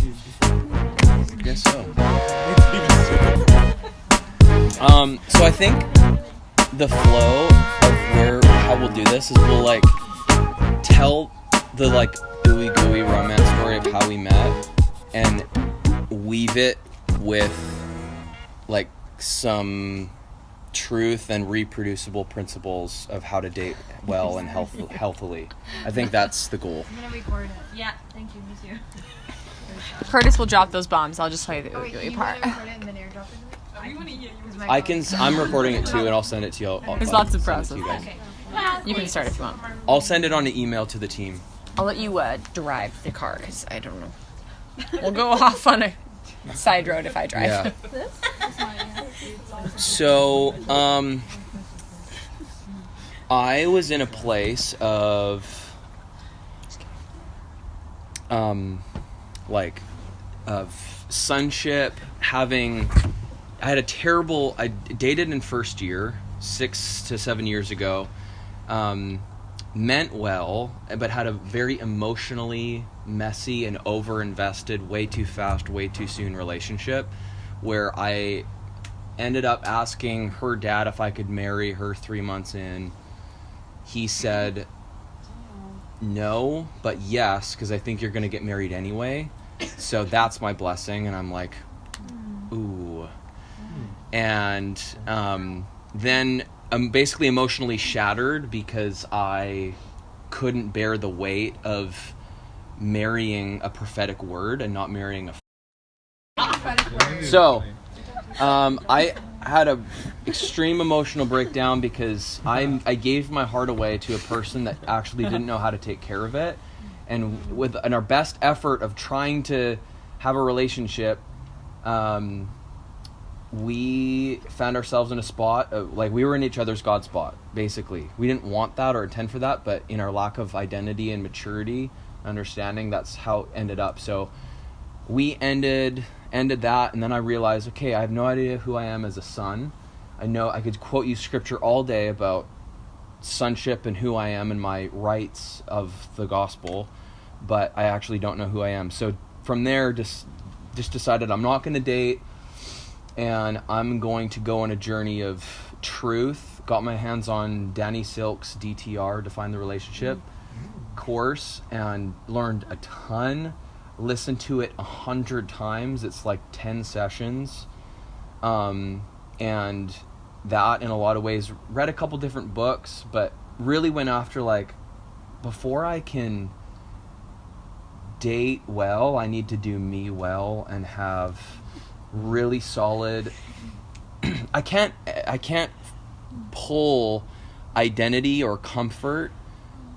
I guess so. So I think the flow of how we'll do this is we'll like tell the like ooey gooey romance story of how we met and weave it with like some truth and reproducible principles of how to date well and healthily. I think that's the goal. I'm gonna record it. Yeah, thank you. Me too. Curtis will drop those bombs. I'll just tell you the ooey gooey part. Record it and then airdrop it? I'm recording it too, and I'll send it to you. There's lots of process. Okay. You can start if you want. I'll send it on an email to the team. I'll let you drive the car because I don't know. We'll go off on a side road if I drive. Yeah. So, I was in a place of, of sonship, I dated in first year, 6 to 7 years ago, meant well, but had a very emotionally messy and over-invested, way too fast, way too soon relationship, where I ended up asking her dad if I could marry her 3 months in. He said no, but yes, because I think you're going to get married anyway. So that's my blessing, and I'm like, ooh. And then I'm basically emotionally shattered because I couldn't bear the weight of marrying a prophetic word and not marrying a So I had a extreme emotional breakdown because I gave my heart away to a person that actually didn't know how to take care of it, and in our best effort of trying to have a relationship, we found ourselves in a spot of, like, we were in each other's God spot, basically. We didn't want that or intend for that, but in our lack of identity and maturity, understanding, that's how it ended up. So we ended that, and then I realized, okay, I have no idea who I am as a son. I know I could quote you scripture all day about sonship and who I am and my rights of the gospel, but I actually don't know who I am. So from there, just decided I'm not going to date, and I'm going to go on a journey of truth. Got my hands on Danny Silk's DTR, Define the Relationship course, and learned a ton. Listened to it 100 times. It's like 10 sessions. And that, in a lot of ways, read a couple different books, but really went after, like, before I can date well, I need to do me well and have really solid I can't pull identity or comfort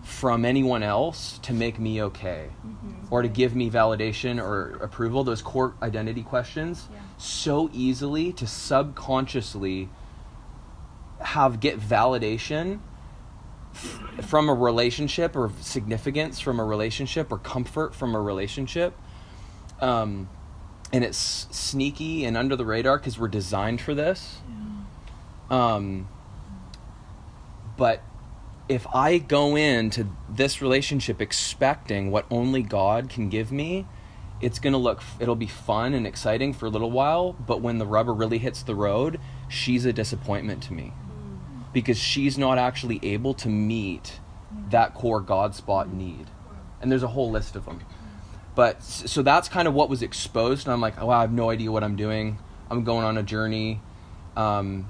from anyone else to make me okay, or to give me validation or approval, those core identity questions, so easily to subconsciously get validation from a relationship, or significance from a relationship, or comfort from a relationship. And it's sneaky and under the radar because we're designed for this. But if I go into this relationship expecting what only God can give me, it'll be fun and exciting for a little while, but when the rubber really hits the road, she's a disappointment to me. Because she's not actually able to meet that core God spot need. And there's a whole list of them. But so that's kind of what was exposed, and I'm like, oh, I have no idea what I'm doing. I'm going on a journey. Spent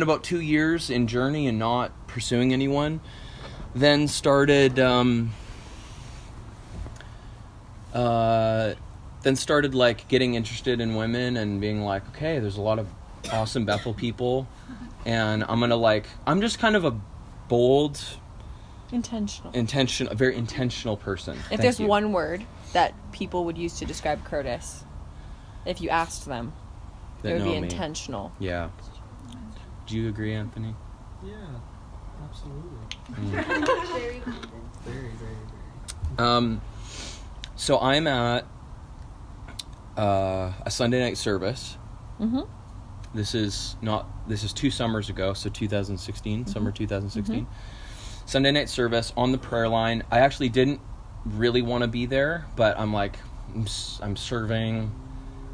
about 2 years in journey and not pursuing anyone. Then started like getting interested in women and being like, okay, there's a lot of awesome Bethel people. And I'm just kind of a bold, a very intentional person. If there's one word that people would use to describe Curtis, if you asked them, it would be intentional. Yeah. Do you agree, Anthony? Yeah, absolutely. Very Very, very, very. So I'm at a Sunday night service. Mm-hmm. This is 2 summers ago, so 2016, summer 2016. Sunday night service on the prayer line. I actually didn't really want to be there, but I'm like, I'm serving,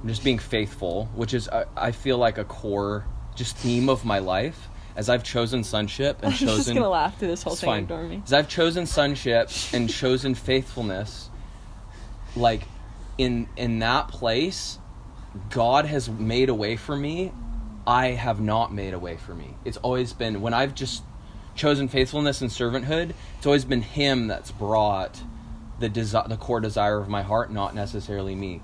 I'm just being faithful, which is, I feel like a core just theme of my life. As I've chosen sonship and chosen... I'm just going to laugh through this whole thing, fine. ignore me. As I've chosen sonship and chosen faithfulness, like, in that place, God has made a way for me. I have not made a way for me. It's always been, when I've just chosen faithfulness and servanthood, it's always been Him that's brought the core desire of my heart, not necessarily me.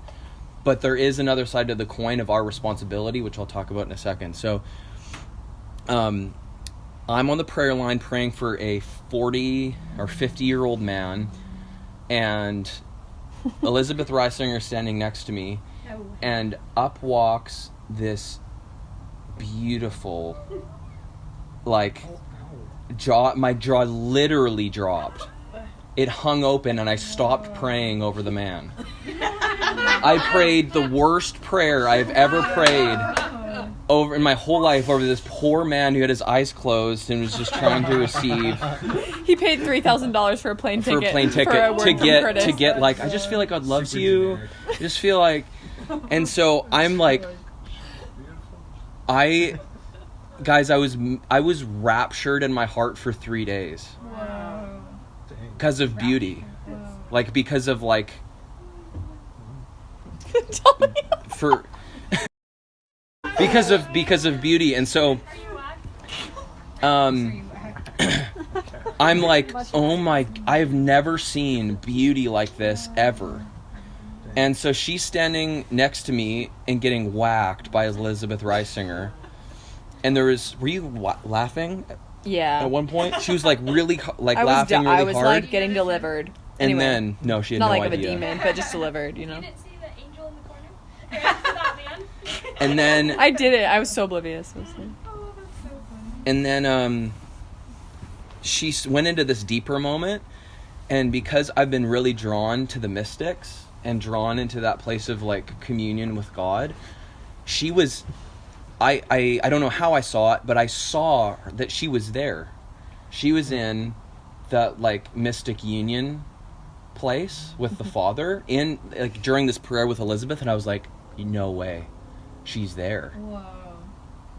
But there is another side to the coin of our responsibility, which I'll talk about in a second. So, I'm on the prayer line praying for a 40 or 50-year-old man, and Elizabeth Reisinger is standing next to me, and up walks this beautiful, like, my jaw literally dropped. It hung open, and I stopped praying over the man. I prayed the worst prayer I've ever prayed over in my whole life over this poor man who had his eyes closed and was just trying to receive. He paid $3,000 for a plane ticket. To get like, I just feel like God loves you. I just feel like, and so I'm like, I was raptured in my heart for 3 days. Wow. Because of beauty. Like, because of like, for because of beauty. And so I'm like, oh my, I've never seen beauty like this ever. And so she's standing next to me and getting whacked by Elizabeth Reisinger. And were you laughing? Yeah. At one point, she was like really laughing really hard. I was like getting delivered. And anyway, then no, she had not no like idea. Of a demon, but just delivered. You know. You didn't see the angel in the corner? That man? And then I did it. I was so oblivious. Oh, that's so funny. And then she went into this deeper moment, and because I've been really drawn to the mystics and drawn into that place of like communion with God, she was. I don't know how I saw it, but I saw that she was there. She was in that like mystic union place with the Father in like during this prayer with Elizabeth, and I was like, no way, she's there. Whoa.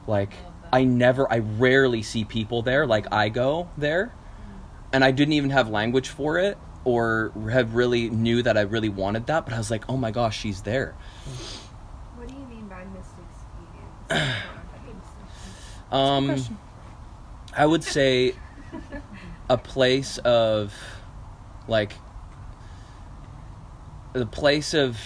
Like I rarely see people there like I go there, and I didn't even have language for it or have really knew that I really wanted that, but I was like, oh my gosh, she's there. What do you mean by mystics union? I would say a place of like the place of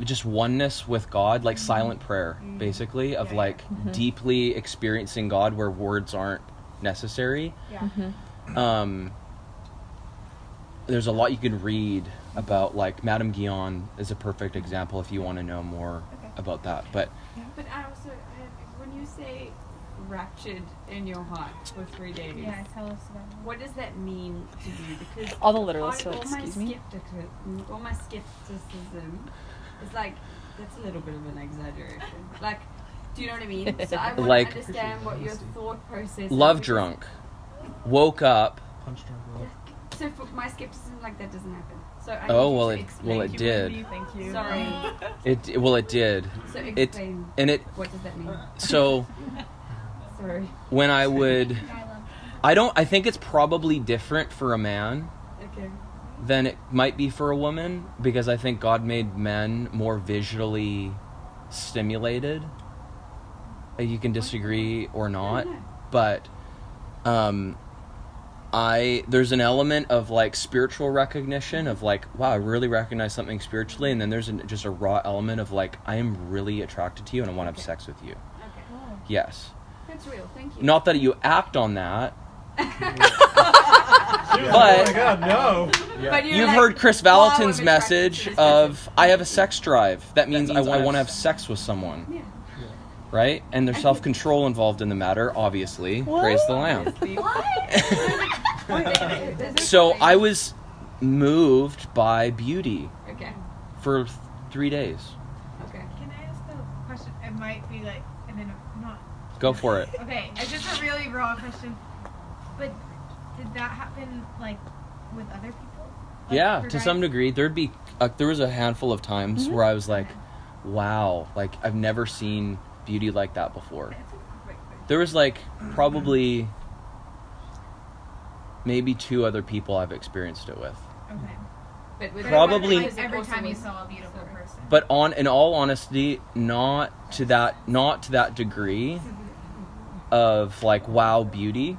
just oneness with God, like silent prayer, basically, of like deeply experiencing God where words aren't necessary. There's a lot you can read about, like Madame Guyon is a perfect example if you want to know more about that. But I also, when you say raptured in your heart for 3 days, Yeah, tell us about it. what does that mean to you? Because All the literalists, part of excuse me. all my skepticism is like, that's a little bit of an exaggeration. Like, do you know what I mean? So I want Like, to understand what your thought process is. love because- drunk, woke up. Punch drunk love. So for my skepticism, like, that doesn't happen. So I Oh, need well, you to it explain to did. me. Thank you. Sorry. It did. So It explain. and it What does that mean? so Sorry. when I think it's probably different for a man Okay. than it might be for a woman, because I think God made men more visually stimulated. You can disagree or not, but there's an element of like spiritual recognition of like, wow, I really recognize something spiritually, and then there's just a raw element of like, I am really attracted to you and I want to have sex with you. Okay. Yes. That's real. Thank you. Not that you act on that, Oh but my god, no. But you're you've like, heard Chris "Wow, I'm Valentin's attracted to message this of, person." I have a sex drive. That means I means I want to have have sex with someone. Yeah. Right? And there's self-control involved in the matter, obviously. Praise the Lamb. So I was moved by beauty Okay. for 3 days. Okay. Can I ask a question? It might be like, and then not. Go for it. Okay, it's just a really raw question. But Did that happen like with other people? Yeah, to some degree. There was a handful of times where I was like, wow, like I've never seen beauty like that before. There was like probably maybe 2 other people I've experienced it with. Okay. But with Probably- Like every time you saw a beautiful person. But in all honesty, not to that degree of like wow beauty.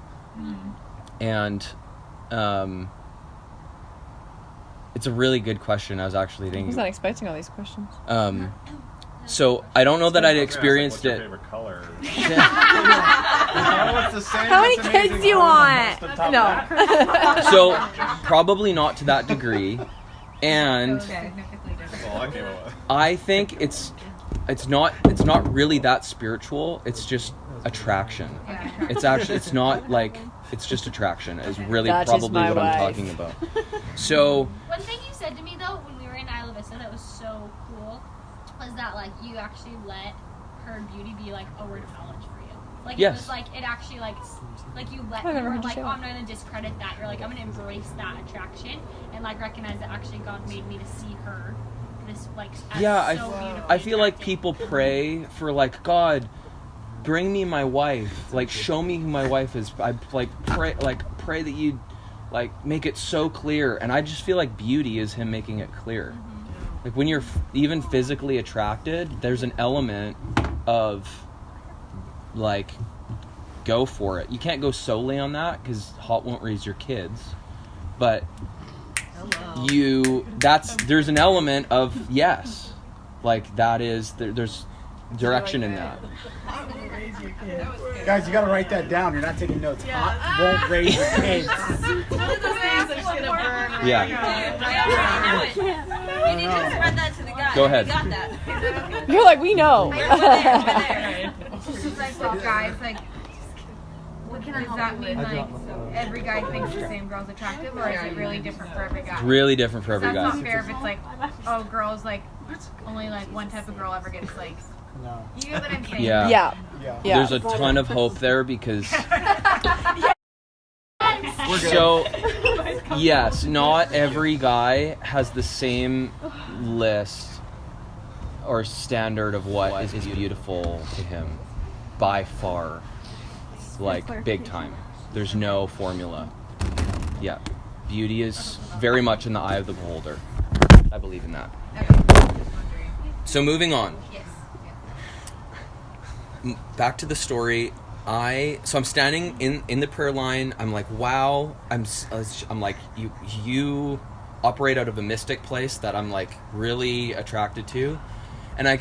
And it's a really good question. I was actually I thinking. was not expecting all these questions. So I don't know that I'd experienced What's your it. favorite color? How many kids do you want? No. So probably not to that degree. And Significantly different. Well, I came up with. I think it's not really that spiritual. It's just attraction. It's not like it's just attraction. Is really That is probably my what I'm wife. talking about. So One thing you said to me though when we were in Isla Vista that was so cool was that like you actually let her beauty be like a word of knowledge for you. Like Yes. it was like it actually like you let I've you never were heard you like, say oh, that. I'm not gonna discredit that. You're like, I'm gonna embrace that attraction and like recognize that actually God made me to see her this like as yeah, so beautiful. I feel like people pray for like God, bring me my wife. Like show me who my wife is. I pray that you like make it so clear. And I just feel like beauty is Him making it clear. Like when you're even physically attracted, there's an element of like go for it. You can't go solely on that because hot won't raise your kids. But there's an element of yes. Like that is there's direction in that. Guys, you gotta write that down. You're not taking notes. Hot won't raise your kids. Yeah. You need to spread that to the guys. Go ahead. You got that. You're like, we know. Like for guys, like, does that mean like every guy thinks the same girl's attractive, or is it really different for every guy? It's really different for every That's guy. not fair if it's like, oh, girls like only like one type of girl ever gets like. No. You get what I'm saying? Yeah. Yeah. Yeah. There's a ton of hope there because so yes, not every guy has the same list or standard of what is beautiful to him by far. Like big time. There's no formula. Yeah. Beauty is very much in the eye of the beholder. I believe in that. So moving on. Back to the story. I'm standing in the prayer line. I'm like, wow. I'm like, you operate out of a mystic place that I'm like really attracted to. And I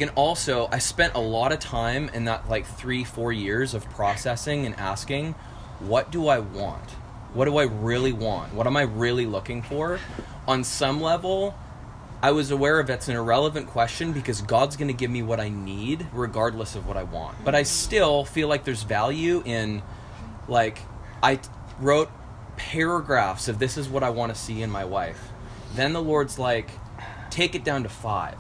spent a lot of time in that like 3-4 years of processing and asking, what do I want? What do I really want? What am I really looking for? On some level, I was aware of it's an irrelevant question because God's going to give me what I need regardless of what I want. But I still feel like there's value in, like, I wrote paragraphs of this is what I want to see in my wife. Then the Lord's like, take it down to 5.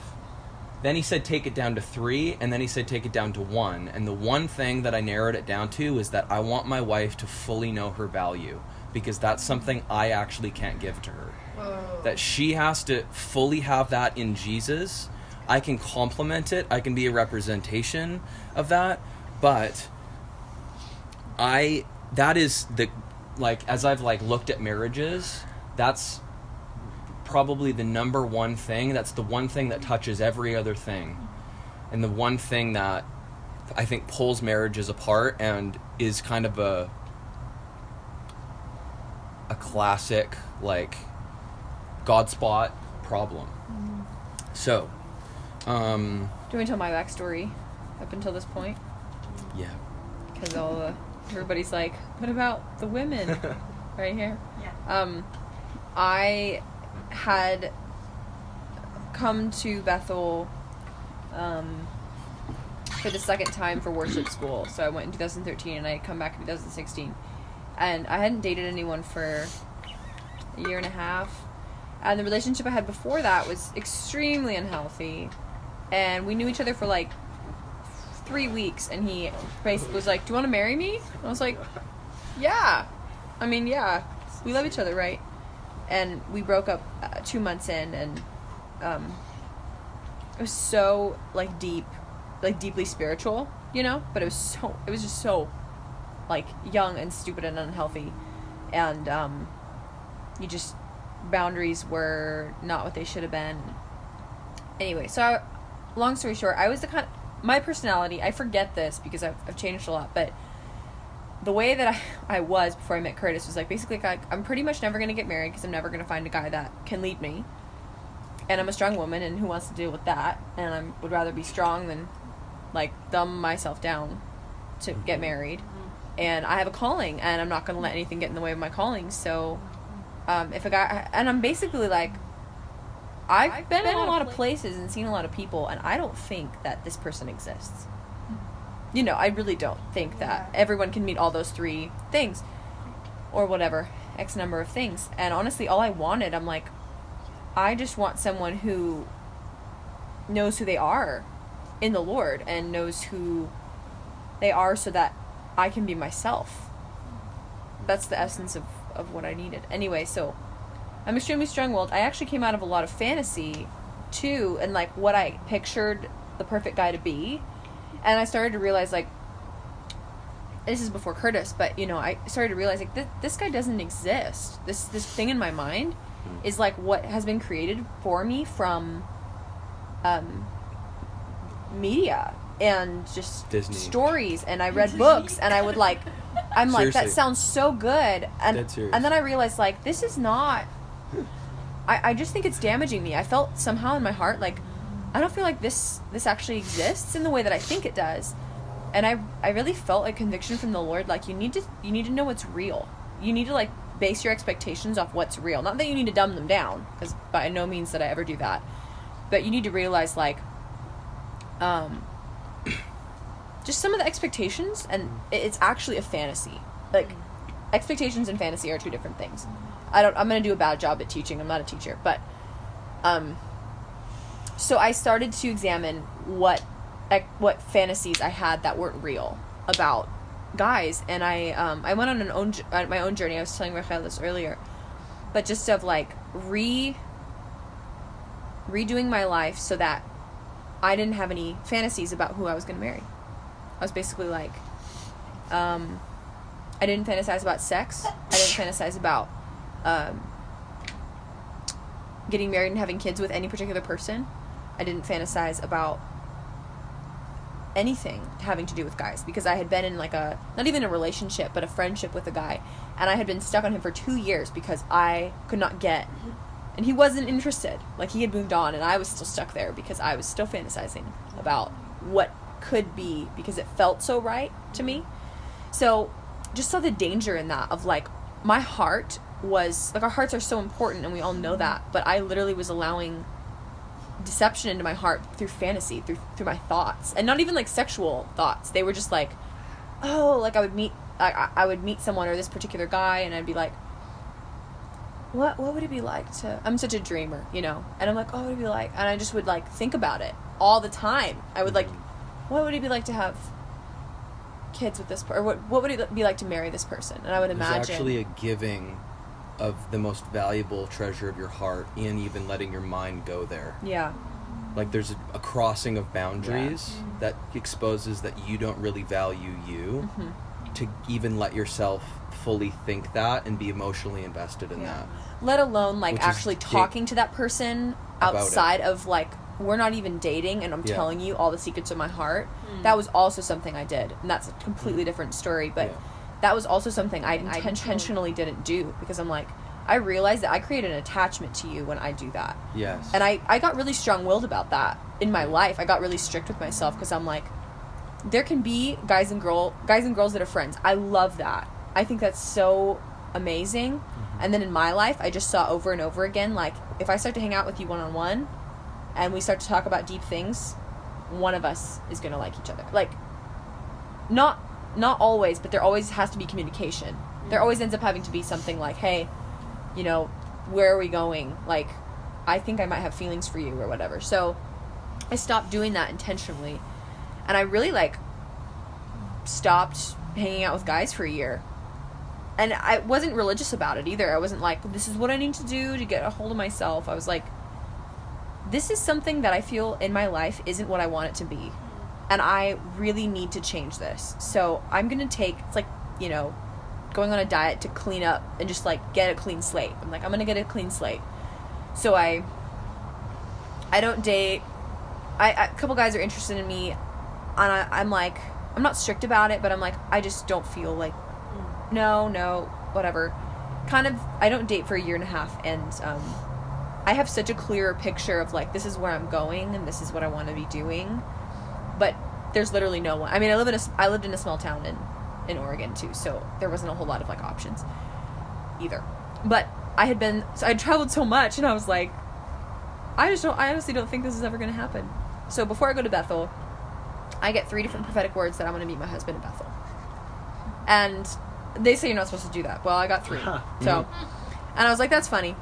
Then He said take it down to 3, and then He said take it down to 1. And the one thing that I narrowed it down to is that I want my wife to fully know her value because that's something I actually can't give to her. Whoa. That she has to fully have that in Jesus. I can complement it. I can be a representation of that. But that is the, like, as I've like looked at marriages, that's probably the number one thing. That's the one thing that touches every other thing. And the one thing that I think pulls marriages apart and is kind of a classic, like, God spot problem. So, Do you want to tell my backstory up until this point? Yeah. Because everybody's like, what about the women right here? Yeah. I had come to Bethel for the second time for worship school. So I went in 2013 and I had come back in 2016. And I hadn't dated anyone for a year and a half. And the relationship I had before that was extremely unhealthy. And we knew each other for like 3 weeks. And he basically was like, do you want to marry me? And I was like, yeah. I mean, yeah. we love each other, right? And we broke up 2 months in, and it was so like deeply spiritual, you know, but it was just so like young and stupid and unhealthy, and boundaries were not what they should have been. Anyway, so long story short, I was my personality, I forget this because I've changed a lot, but the way that I was before I met Curtis was like, basically, like, I'm pretty much never going to get married because I'm never going to find a guy that can lead me. And I'm a strong woman, and who wants to deal with that? And I would rather be strong than, like, dumb myself down to get married. And I have a calling, and I'm not going to let anything get in the way of my calling. So, if a guy... And I'm basically, like... I've been in a lot of places and seen a lot of people, and I don't think that this person exists. You know, I really don't think that everyone can meet all those 3 things. Or whatever, X number of things. And honestly, all I wanted, I'm like... I just want someone who knows who they are in the Lord and knows who they are so that I can be myself. That's the essence of what I needed. Anyway, so I'm extremely strong-willed. I actually came out of a lot of fantasy, too, and, like, what I pictured the perfect guy to be. And I started to realize, like, this is before Curtis, but, you know, I started to realize, like, this guy doesn't exist. This thing in my mind is like what has been created for me from media and just Disney stories, and I read books, and I would like I'm like, Seriously. that sounds so good, and then I realized, like, this is not I just think it's damaging me. I felt somehow in my heart like I don't feel like this actually exists in the way that I think it does. And I really felt a conviction from the Lord, like, you need to know what's real. You need to, like, base your expectations off what's real. Not that you need to dumb them down, because by no means did I ever do that. But you need to realize, like, just some of the expectations, and it's actually a fantasy. Like, expectations and fantasy are 2 different things. I'm going to do a bad job at teaching. I'm not a teacher. But, so I started to examine what fantasies I had that weren't real about guys, and I went on my own journey. I was telling Rachel this earlier, but just of like redoing my life so that I didn't have any fantasies about who I was going to marry. I was basically like, I didn't fantasize about sex. I didn't fantasize about getting married and having kids with any particular person. I didn't fantasize about anything having to do with guys, because I had been in like not even a relationship, but a friendship with a guy, and I had been stuck on him for 2 years because I could not get, and he wasn't interested. Like, he had moved on, and I was still stuck there because I was still fantasizing about what could be, because it felt so right to me. So just saw the danger in that, of like, my heart was like, our hearts are so important, and we all know that, but I literally was allowing deception into my heart through fantasy, through my thoughts, and not even like sexual thoughts. They were just like, oh, like I would meet someone or this particular guy, and I'd be like, what would it be like to, I'm such a dreamer, you know, and I'm like, oh, what would it be like? And I just would like think about it all the time. I would like, what would it be like to have kids with this or what would it be like to marry this person? And I would imagine it's actually a giving of the most valuable treasure of your heart, and even letting your mind go there. Yeah. Like, there's a crossing of boundaries that exposes that you don't really value you, to even let yourself fully think that and be emotionally invested in that. Let alone, like, Which actually talking to that person outside of, like, we're not even dating, and I'm telling you all the secrets of my heart. That was also something I did, and that's a completely different story, but that was also something I intentionally didn't do, because I'm like, I realized that I create an attachment to you when I do that. Yes. And I got really strong-willed about that in my life. I got really strict with myself, because I'm like, there can be guys and girls that are friends. I love that. I think that's so amazing. And then in my life, I just saw over and over again, like, if I start to hang out with you one-on-one, and we start to talk about deep things, one of us is going to like each other. Like, not always, but there always has to be communication. There always ends up having to be something like, hey, you know, where are we going? Like, I think I might have feelings for you or whatever. So I stopped doing that intentionally. And I really, like, stopped hanging out with guys for a year. and I wasn't religious about it either. I wasn't like, this is what I need to do to get a hold of myself. I was like, this is something that I feel in my life isn't what I want it to be. And I really need to change this. So I'm going to take, it's like, you know, going on a diet to clean up and just like get a clean slate. I'm like, I'm going to get a clean slate. So I don't date. A couple guys are interested in me, and I'm like, I'm not strict about it, but I'm like, I just don't feel like, no, whatever. Kind of, I don't date for a year and a half, and I have such a clearer picture of like, this is where I'm going, and this is what I want to be doing. But there's literally no one. I mean, I lived in a small town in Oregon too, so there wasn't a whole lot of like options either. But I traveled so much, and I was like, I honestly don't think this is ever going to happen. So before I go to Bethel, I get 3 different prophetic words that I'm going to meet my husband in Bethel. And they say you're not supposed to do that. Well, I got 3. So, and I was like, that's funny.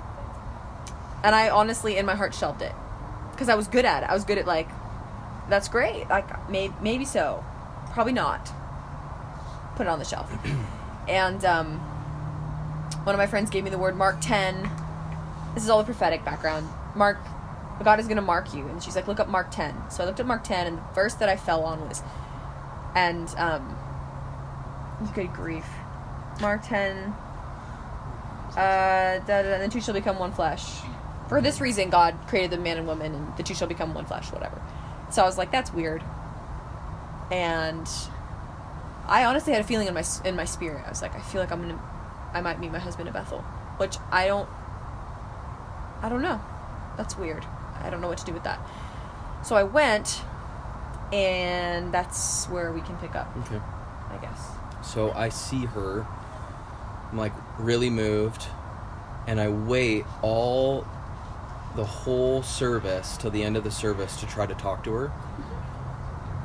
And I honestly, in my heart, shelved it. Because I was good at it. I was good at like, that's great. Like, maybe so. Probably not. Put it on the shelf. And one of my friends gave me the word Mark 10. This is all the prophetic background. God is going to mark you. And she's like, look up Mark 10. So I looked at Mark 10, and the verse that I fell on was, and good grief. Mark 10, and the two shall become one flesh. For this reason, God created the man and woman, and the two shall become one flesh, whatever. So I was like, that's weird. And I honestly had a feeling in my spirit. I was like, I feel like I might meet my husband at Bethel, which I don't know. That's weird. I don't know what to do with that. So I went, and that's where we can pick up. Okay. I guess. So I see her. I'm like really moved, and I wait the whole service till the end of the service to try to talk to her.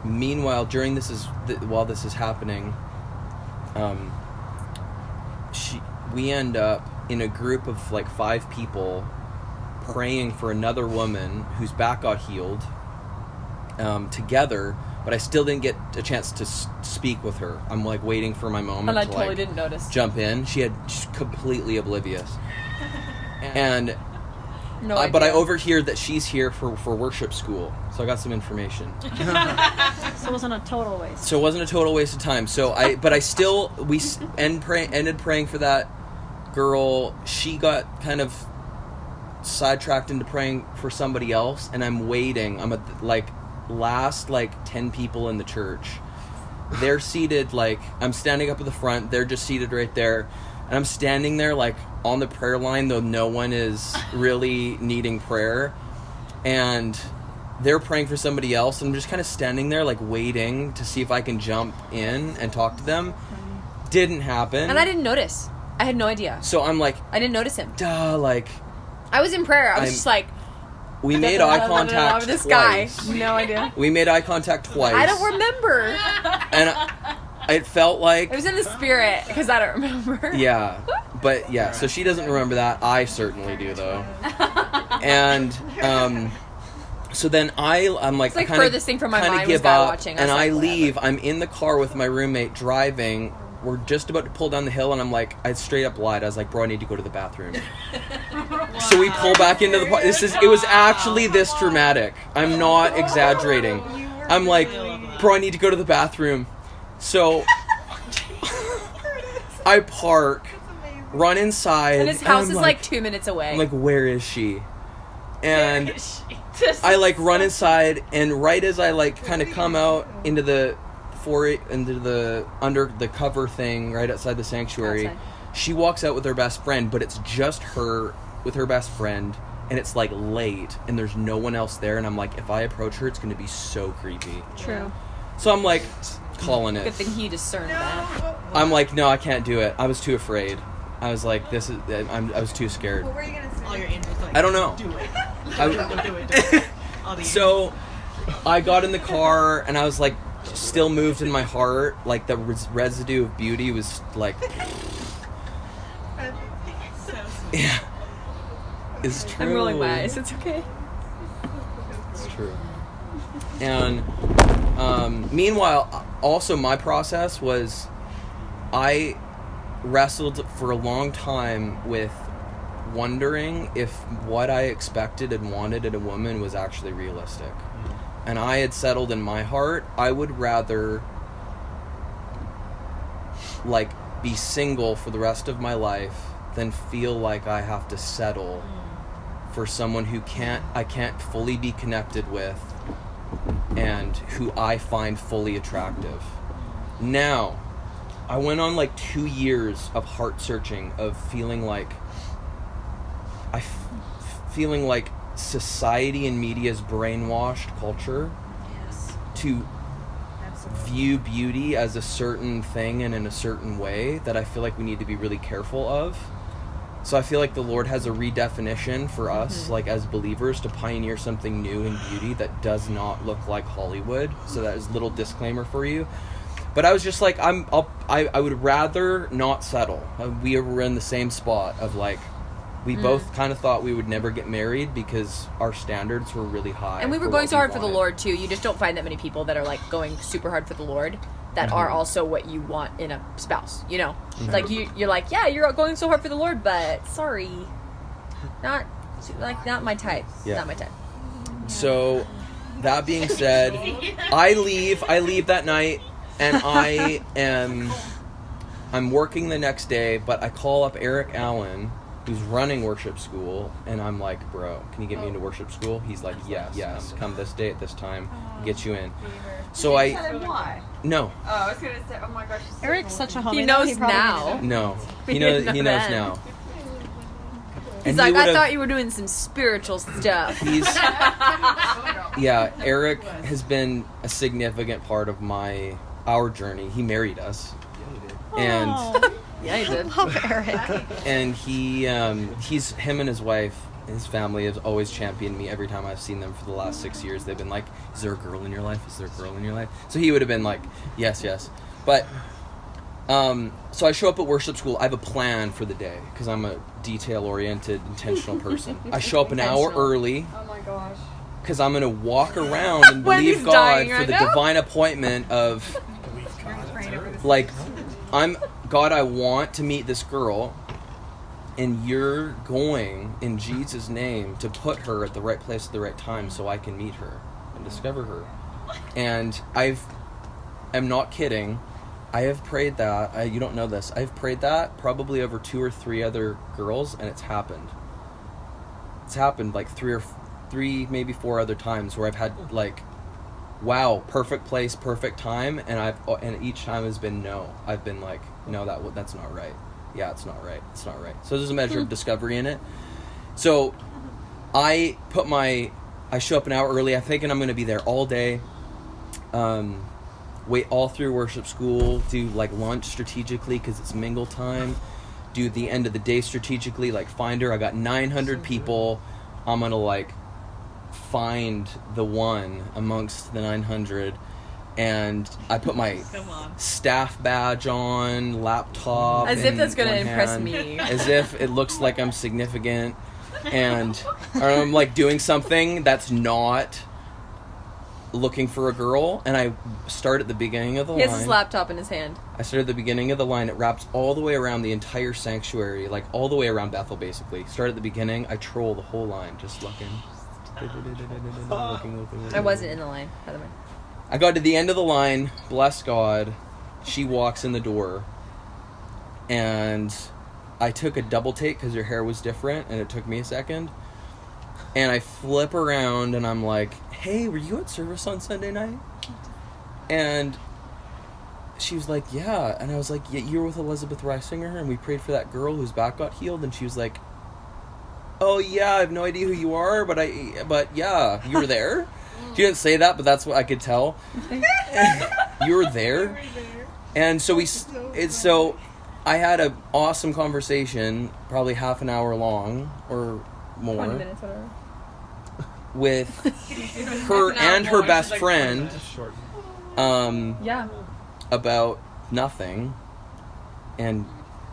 Meanwhile, while this is happening, we end up in a group of like 5 people praying for another woman whose back got healed together, but I still didn't get a chance to speak with her. I'm like waiting for my moment. And I to totally like didn't notice. Jump in. She's completely oblivious. And no idea. But I overhear that she's here for worship school, so I got some information. So it wasn't a total waste. So it wasn't a total waste of time. So we ended praying for that girl. She got kind of sidetracked into praying for somebody else, and I'm waiting. I'm at the last 10 people in the church. They're seated, I'm standing up at the front. They're just seated right there, and I'm standing there on the prayer line, though no one is really needing prayer, and they're praying for somebody else. I'm just kind of standing there waiting to see if I can jump in and talk to them. Didn't happen, and I didn't notice. I had no idea. So I'm I didn't notice him. Duh, I was in prayer. I was just we made eye contact this twice. Guy. No idea. We made eye contact twice. I don't remember. And it felt like... It was in the spirit, because I don't remember. Yeah. But, yeah, so she doesn't remember that. I certainly do, though. And, so then I'm it's furthest thing from my mind was guy watching. And I leave. I'm in the car with my roommate driving. We're just about to pull down the hill, and I straight up lied. I was like, bro, I need to go to the bathroom. So we pull back into the park. It was actually this dramatic. I'm not exaggerating. I'm like, bro, I need to go to the bathroom. So I park, run inside. And his house is 2 minutes away. I'm like, where is she? And I run inside, and right as I kind of come out into the under the cover thing right outside the sanctuary, she walks out with her best friend, but it's just her with her best friend, and it's late, and there's no one else there, and I'm like, if I approach her, it's gonna be so creepy. True. So I'm calling it. Good thing he discerned that. I'm like, no, I can't do it. I was too afraid. I was like, I was too scared. What were you gonna say? All your angels I don't know. Do it. So I got in the car, and I was still moved in my heart. The residue of beauty was yeah, it's true. I'm rolling my eyes. It's okay. It's true. And meanwhile, also my process was I wrestled for a long time with wondering if what I expected and wanted in a woman was actually realistic. And I had settled in my heart, I would rather like be single for the rest of my life than feel like I have to settle for someone who I can't fully be connected with and who I find fully attractive. Now, I went on like 2 years of heart searching, of feeling like feeling like society and media's brainwashed culture to view beauty as a certain thing and in a certain way that I feel like we need to be really careful of. So I feel like the Lord has a redefinition for us, like as believers, to pioneer something new in beauty that does not look like Hollywood. So that is a little disclaimer for you. But I was just like, I would rather not settle. We were in the same spot of like, we both kind of thought we would never get married because our standards were really high. And we were going so hard for the Lord too. You just don't find that many people that are like going super hard for the Lord that are also what you want in a spouse, you know? It's like you're like, yeah, you're going so hard for the Lord, but sorry. Not my type. Yeah. Not my type. So that being said, I leave that night and I'm working the next day, but I call up Eric Allen, who's running worship school, and I'm like, bro, can you get me into worship school? He's like, yes, come this day at this time, get you in. So Did you tell him why? No. Oh, I was going to say, oh my gosh. Eric's such a homie. He though, knows probably now. didn't. No. He He knows then. now. He's And like, he I would've- thought you were doing some spiritual stuff. He's yeah, Eric has been a significant part of our journey. He married us. And Oh, Yeah, he did. love Eric. and he's him and his wife, his family have always championed me every time I've seen them for the last 6 years. They've been like, is there a girl in your life? Is there a girl in your life? So he would have been like, yes. But so I show up at worship school. I have a plan for the day because I'm a detail-oriented, intentional person. I show up an hour early Oh my gosh. because I'm going to walk around and Wendy's believe God dying for right the now. divine appointment of, like, God, I want to meet this girl, and you're going, in Jesus' name, to put her at the right place at the right time so I can meet her and discover her. And I'm not kidding. I have prayed that. You don't know this. I've prayed that probably over 2 or 3 other girls, and it's happened. It's happened like 3, maybe 4 other times where I've had like, wow, perfect place, perfect time, and each time has been no. I've been like, no, that's not right. Yeah, it's not right. It's not right. So there's a measure of discovery in it. So I show up an hour early. I'm thinking I'm going to be there all day. Wait all through worship school. Do like lunch strategically because it's mingle time. Do the end of the day strategically. Like find her. I got 900 people. I'm going to like find the one amongst the 900. And I put my staff badge on, laptop. As if that's going to impress me. As if it looks like I'm significant. Or I'm like doing something that's not looking for a girl. And I start at the beginning of the line. He has his laptop in his hand. I start at the beginning of the line. It wraps all the way around the entire sanctuary, like all the way around Bethel, basically. Start at the beginning. I troll the whole line, just looking. Looking. I wasn't in the line, by the way. I got to the end of the line, bless God, she walks in the door, and I took a double take because her hair was different, and it took me a second, and I flip around, and I'm like, hey, were you at service on Sunday night? And she was like, yeah, and I was like, yeah, you were with Elizabeth Reisinger, and we prayed for that girl whose back got healed, and she was like, oh yeah, I have no idea who you are, but yeah, you were there? She didn't say that, but that's what I could tell. You were there, and so I had an awesome conversation, probably half an hour long or more, 20 minutes, whatever. with her and her best friend, Yeah. about nothing, and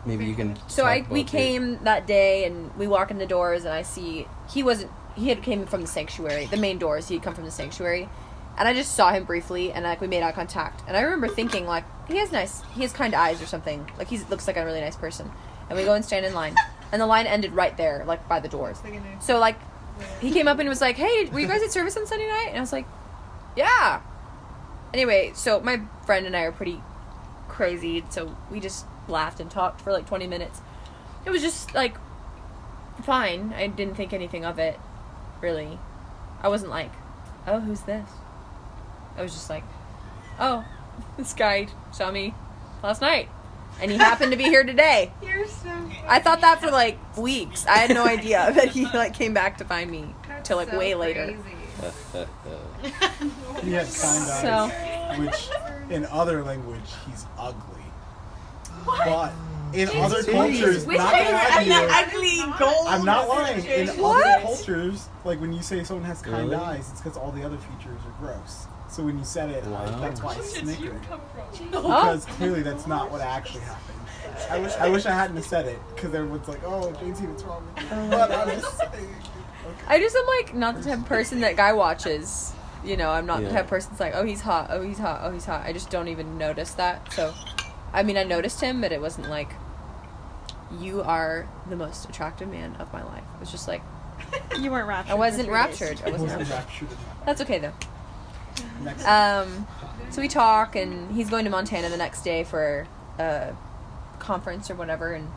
maybe you can. We came that day, and we walk in the doors, and I see he had came from the sanctuary, the main doors. He had come from the sanctuary, and I just saw him briefly, and like we made eye contact. And I remember thinking, like, he has kind eyes or something. Like, he looks like a really nice person. And we go and stand in line. And the line ended right there, like, by the doors. So, like, he came up and was like, hey, were you guys at service on Sunday night? And I was like, yeah. Anyway, so my friend and I are pretty crazy, so we just laughed and talked for, like, 20 minutes. It was just, like, fine. I didn't think anything of it, really. I wasn't like, oh, who's this? I was just like, oh, this guy saw me last night. And he happened to be here today. You're so funny. I thought that for, like, weeks. I had no idea that he, like, came back to find me till, like, so way later. crazy. He had kind eyes, which in other language he's ugly. But in other cultures, not gonna lie to you, ugly gold. I'm not lying. In What? other cultures, like when you say someone has kind eyes, it's because all the other features are gross. So when you said it, that's why I snickered. Because clearly that's not what actually happened. I wish I hadn't have said it, because everyone's like, oh, JT, what's wrong with you? But I'm just saying. Okay. I just am, like, not the type of person that guy watches. You know, I'm not the type of person that's like, oh, he's hot, oh, he's hot, oh, he's hot. I just don't even notice that. So, I mean, I noticed him, but it wasn't like, you are the most attractive man of my life. It was just like, You weren't raptured. I wasn't for 3 days. raptured. I I wasn't wasn't raptured. raptured. That's okay, though. Next. So we talk, and he's going to Montana the next day for a conference or whatever, and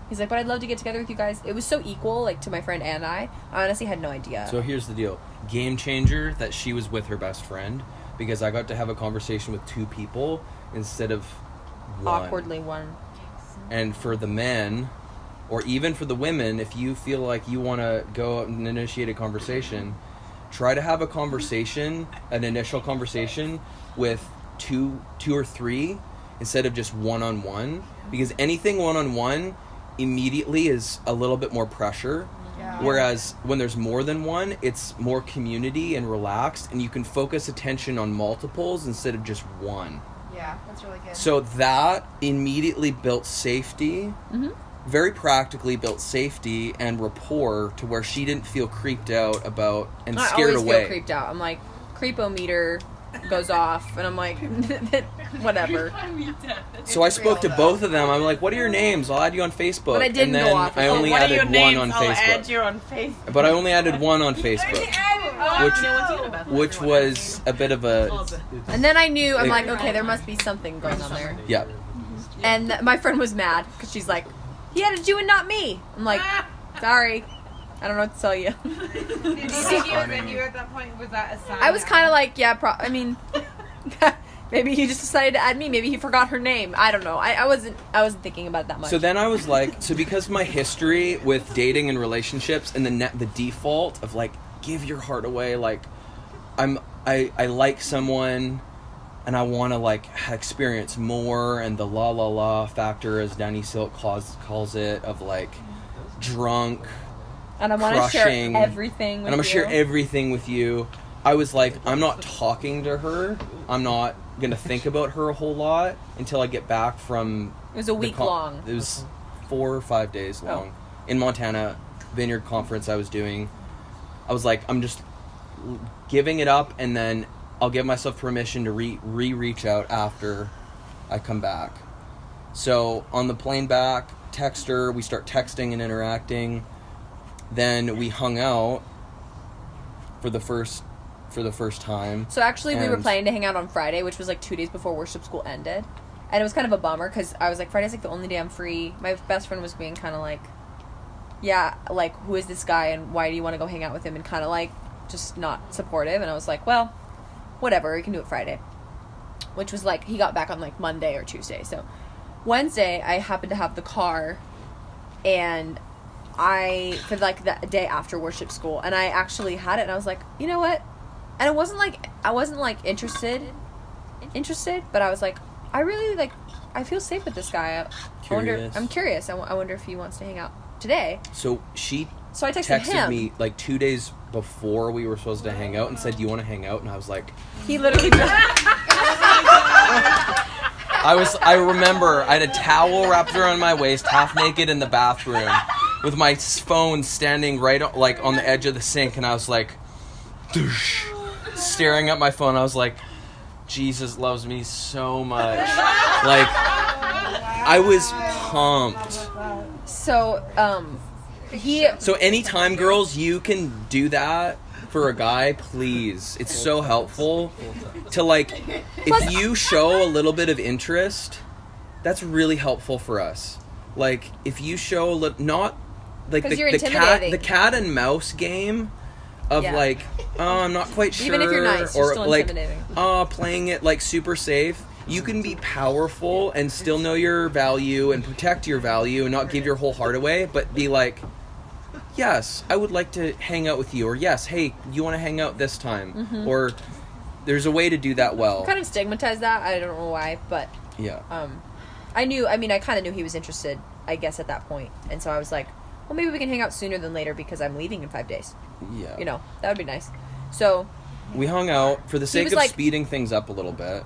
he's like, but I'd love to get together with you guys. It was so equal, like, to my friend and I honestly had no idea. So here's the deal. Game changer that she was with her best friend, because I got to have a conversation with 2 people instead of one. Awkwardly one. And for the men, or even for the women, if you feel like you want to go out and initiate a conversation, try to have a conversation, an initial conversation with two or 3 instead of just one-on-one, because anything one-on-one immediately is a little bit more pressure. Yeah. Whereas when there's more than one, it's more community and relaxed, and you can focus attention on multiples instead of just one. Yeah, that's really good. So that immediately built safety, Mm-hmm. very practically built safety and rapport to where she didn't feel creeped out about and I scared always away. feel creeped out. I'm like, creepometer goes off, and I'm like, whatever. So I spoke to both of them. I'm like, what are your names? I'll add you on Facebook. But I didn't and then go off. I only What are added your one names? on I'll Facebook. add you on Facebook. But I only added one on Facebook, which was a bit of a And then I knew, I'm like, okay, there must be something going on there. yeah. And my friend was mad, because she's like, he added you and not me. I'm like, sorry. I don't know what to tell you. Did you think he was in you at that point? Was that a sign? I was kind of like, yeah, I mean, maybe he just decided to add me. Maybe he forgot her name. I don't know. I wasn't thinking about it that much. So then I was like, so because my history with dating and relationships and the default of like give your heart away, like I like someone and I want to like experience more, and the la la la factor, as Danny Silk calls it, of like drunk. And I want to share crushing, everything with and I'm gonna you. share everything with you. I was like, I'm not talking to her. I'm not gonna think about her a whole lot until I get back from. It was a week long. It was 4 or 5 days long in Montana, vineyard conference I was doing. I was like, I'm just giving it up, and then I'll give myself permission to reach out after I come back. So on the plane back, text her. We start texting and interacting. Then we hung out for the first time. So actually, we were And- planning to hang out on Friday, which was like 2 days before worship school ended. And it was kind of a bummer, because I was like, Friday's like the only day I'm free. My best friend was being kind of like, yeah, like, who is this guy and why do you want to go hang out with him? And kind of like, just not supportive. And I was like, well, whatever, we can do it Friday. Which was like, he got back on like Monday or Tuesday. So Wednesday, I happened to have the car, and for like the day after worship school, and I actually had it, and I was like, you know what? And I wasn't like interested, but I was like, I really like, I feel safe with this guy. I'm curious. I wonder if he wants to hang out today. So she So I texted him. me like 2 days before we were supposed to hang out and said, do you want to hang out? And I was like, He literally just, I remember I had a towel wrapped around my waist, half naked in the bathroom, with my phone standing right on the edge of the sink, and I was like, staring at my phone. I was like, Jesus loves me so much. Like, I was pumped. So, So anytime, girls, you can do that for a guy, please. It's so helpful to, like, if you show a little bit of interest, that's really helpful for us. Like, if you show a little, not like the cat and mouse game of like, oh, I'm not quite sure, even if you're nice, you're still like, intimidating. Playing it like super safe. You can be powerful and still know your value and protect your value and not give your whole heart away, but be like, yes, I would like to hang out with you, or yes, hey, you want to hang out this time, or there's a way to do that well. Kind of stigmatize that. I don't know why, but yeah. I kind of knew he was interested, I guess, at that point, and so I was like, well, maybe we can hang out sooner than later because I'm leaving in 5 days. Yeah. You know, that would be nice. So we hung out for the sake of like, speeding things up a little bit.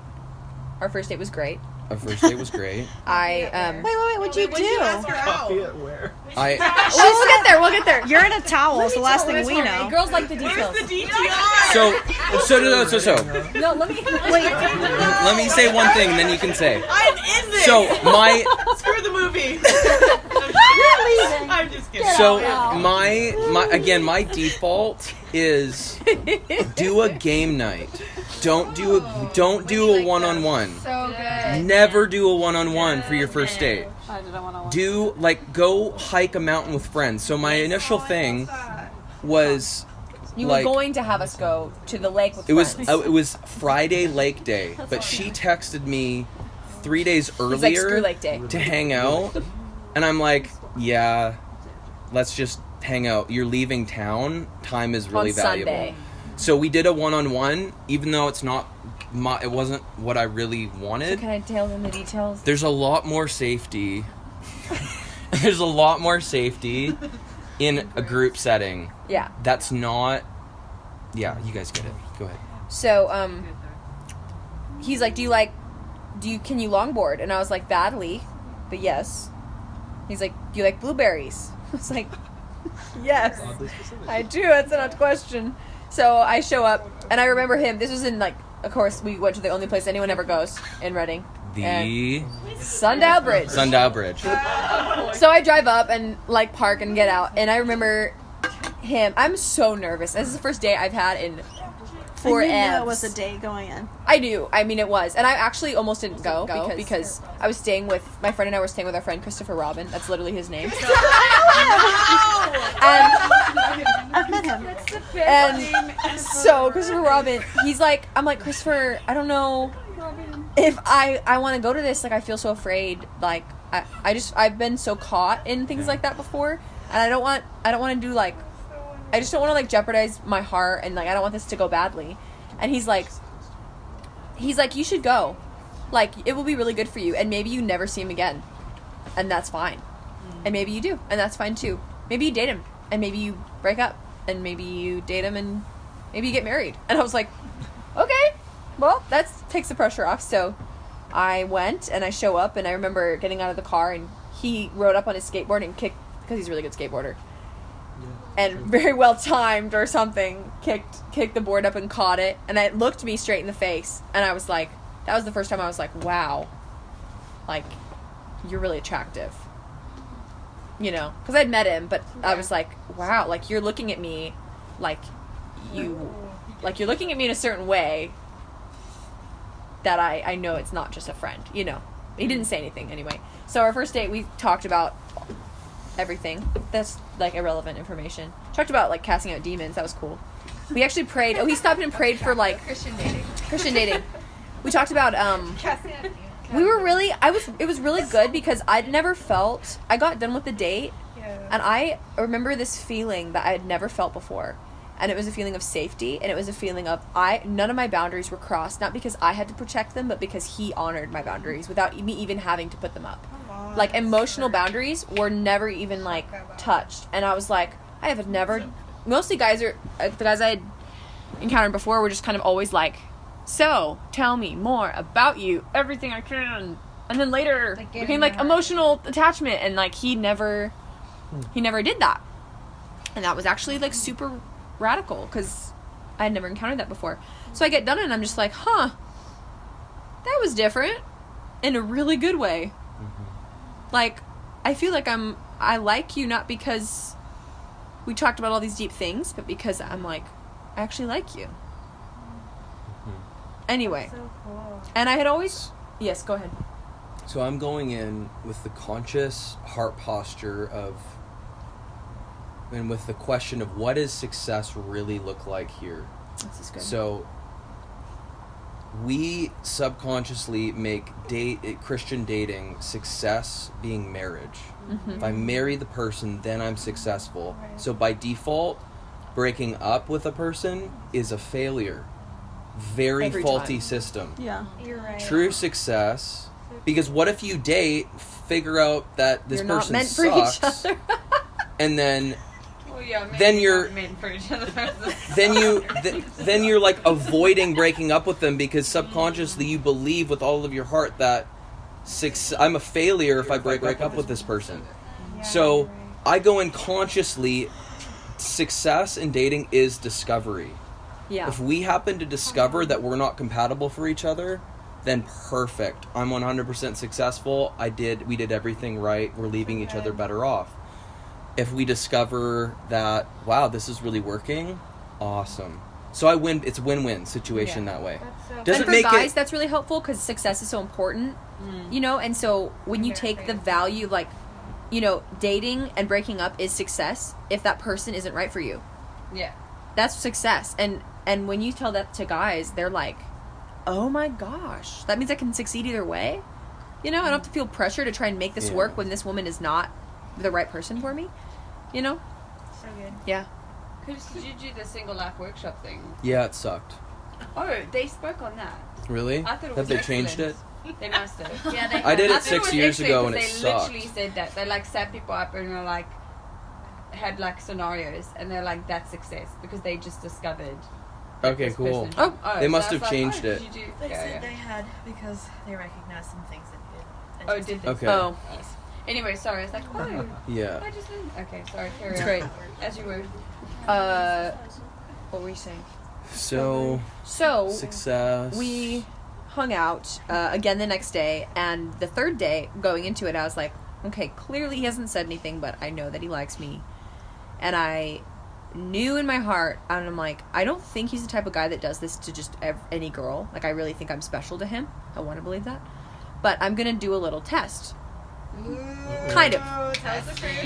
Our first date was great. Our first date was great. Wait, what'd you do? Coffee at where? We'll get there. You're in a towel. It's the last thing we know. Girls like the details. Where's the DTR? So. No, let me Wait. Let me say one thing, and then you can say. I'm in this. So my. Screw the movie. I'm just kidding. So my default is do a game night. Don't do a one-on-one. So good. Never do a one-on-one for your first date. I didn't want to. Do, like, go hike a mountain with friends. So my initial thing was You like, were going to have us go to the lake with it was friends. it was Friday Lake Day, but she texted me 3 days It's like earlier screw Lake Day. to hang out, and I'm like, yeah, let's just hang out. You're leaving town. Time is really On valuable. Sunday. So we did a one-on-one, even though it wasn't what I really wanted. So can I tell them the details? There's a lot more safety. There's a lot more safety in a group setting. Yeah. That's not. Yeah, you guys get it. Go ahead. So, he's like, can you longboard? And I was like, badly, but yes. He's like, do you like blueberries? I was like, yes, I do. That's not a question. So I show up, and I remember him. This was in, like, of course, we went to the only place anyone ever goes in Reading. The Sundial Bridge. Sundial Bridge. So I drive up and, like, park and get out, and I remember him. I'm so nervous. This is the first day I've had in 4 You knew M's. it was a day going in. I do. I mean, it was. And I actually almost didn't go because I was staying with, my friend and I were staying with our friend Christopher Robin. That's literally his name. I've met him. And so Christopher Robin, I'm like, Christopher, I don't know if I want to go to this. Like, I feel so afraid. Like, I've been so caught in things like that before. And I don't want to do, like, I just don't want to, like, jeopardize my heart, and, like, I don't want this to go badly. And he's like, you should go. Like, it will be really good for you, and maybe you never see him again. And that's fine. And maybe you do, and that's fine too. Maybe you date him, and maybe you break up, and maybe you date him, and maybe you get married. And I was like, okay, well, that takes the pressure off. So I went, and I show up, and I remember getting out of the car, and he rode up on his skateboard and kicked, because he's a really good skateboarder. And very well timed or something, kicked the board up and caught it, and it looked me straight in the face, and I was like, that was the first time I was like, wow, like, you're really attractive, you know, because I'd met him, but I was like, wow, like, you're looking at me like you're looking at me in a certain way that I know it's not just a friend, you know. He didn't say anything anyway. So our first date, we talked about everything that's, like, irrelevant information. Talked about, like, casting out demons. That was cool. We actually prayed. He stopped and prayed for, like, Christian dating. We talked about we were really it was really good because I got done with the date, and I remember this feeling that I had never felt before, and it was a feeling of safety, and it was a feeling of none of my boundaries were crossed, not because I had to protect them, but because he honored my boundaries without me even having to put them up. Like, emotional boundaries were never even, like, touched. And I was like, I have never... Mostly the guys I had encountered before were just kind of always like, so, tell me more about you, everything I can. And then later became, like, emotional attachment. And, like, he never did that. And that was actually, like, super radical because I had never encountered that before. So I get done and I'm just like, huh, that was different in a really good way. Mm-hmm. Like, I feel like I like you not because we talked about all these deep things, but because I'm like, I actually like you. Mm-hmm. Anyway. So cool. And I had always... Yes, go ahead. So I'm going in with the conscious heart posture of, and with the question of what does success really look like here? This is good. So we subconsciously make Christian dating success being marriage. Mm-hmm. If I marry the person, then I'm successful. Right. So by default, breaking up with a person is a failure. Very Every faulty time. system. Yeah. You're right. True success, because what if you date, figure out that this You're not person meant for sucks, each other. and then Well, yeah, maybe Then you're- not meant for each other. then you're like avoiding breaking up with them because subconsciously you believe with all of your heart that I'm a failure if I break up with this person. Yeah, So you're right. I go in consciously. Success in dating is discovery. Yeah. If we happen to discover that we're not compatible for each other, then perfect. I'm 100% successful. We did everything right. We're leaving each other better off. If we discover that, wow, this is really working, awesome. So I win. It's a win-win situation that way. That's so Doesn't and for make guys, it. that's really helpful because success is so important, you know. And so when you take the value, like, you know, dating and breaking up is success if that person isn't right for you. Yeah. That's success. And when you tell that to guys, they're like, oh my gosh, that means I can succeed either way. You know, I don't have to feel pressure to try and make this Yeah. work when this woman is not the right person for me. You know? so good. Yeah. Did you do the single life workshop thing? Yeah, it sucked. Oh, they spoke on that. Really? I thought it Have was they changed it? excellent. They must have. Yeah, they I did it thought 6 was years ago excellent and it 'cause they sucked. literally said that. They like sat people up and were like, had like scenarios, and they're like, that's success because they just discovered. that Okay, this cool. person- They so must I was have like, changed did it. you do- They yeah, said yeah. they had because they recognized some things that Oh, did they? Okay. Oh, Anyway, sorry. I was like, oh, Yeah. I just didn't. Okay, sorry. Carry it's on. great. As you were. What were you saying? So So, success. we hung out again the next day, and the third day, going into it, I was like, okay, clearly he hasn't said anything, but I know that he likes me. And I knew in my heart, and I'm like, I don't think he's the type of guy that does this to just any girl. Like, I really think I'm special to him. I want to believe that. But I'm going to do a little test. Kind of.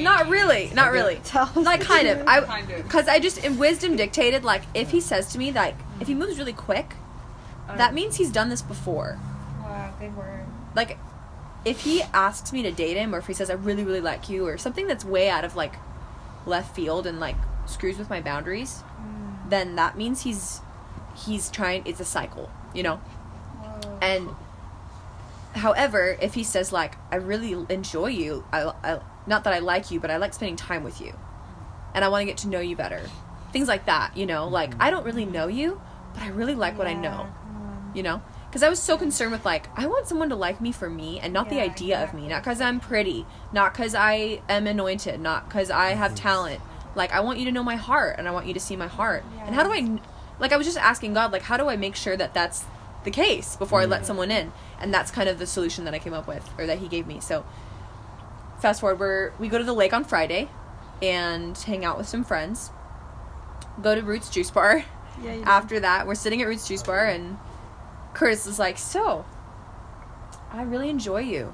Not really. Not really. Like, kind of. Kind of. Because I just, in wisdom dictated, like, if he says to me, like, if he moves really quick, that means he's done this before. Wow, good word. Like, if he asks me to date him, or if he says, I really, really like you, or something that's way out of, like, left field and, like, screws with my boundaries, then that means he's trying, it's a cycle, you know? Whoa. And, however, if he says, like, I really enjoy you, I not that I like you, but I like spending time with you, and I want to get to know you better. Things like that, you know? Like, I don't really know you, but I really like what I know, you know? Because I was so concerned with, like, I want someone to like me for me, and not the Yeah, idea of me. Not because I'm pretty, not because I am anointed, not because I have talent. Like, I want you to know my heart, and I want you to see my heart. And how do I, like, I was just asking God, like, how do I make sure that that's the case before I let someone in? And that's kind of the solution that I came up with, or that he gave me. So, fast forward, we go to the lake on Friday, and hang out with some friends. Go to Roots Juice Bar. Yeah, you did. After that, we're sitting at Roots Juice Bar, and Curtis is like, so, I really enjoy you.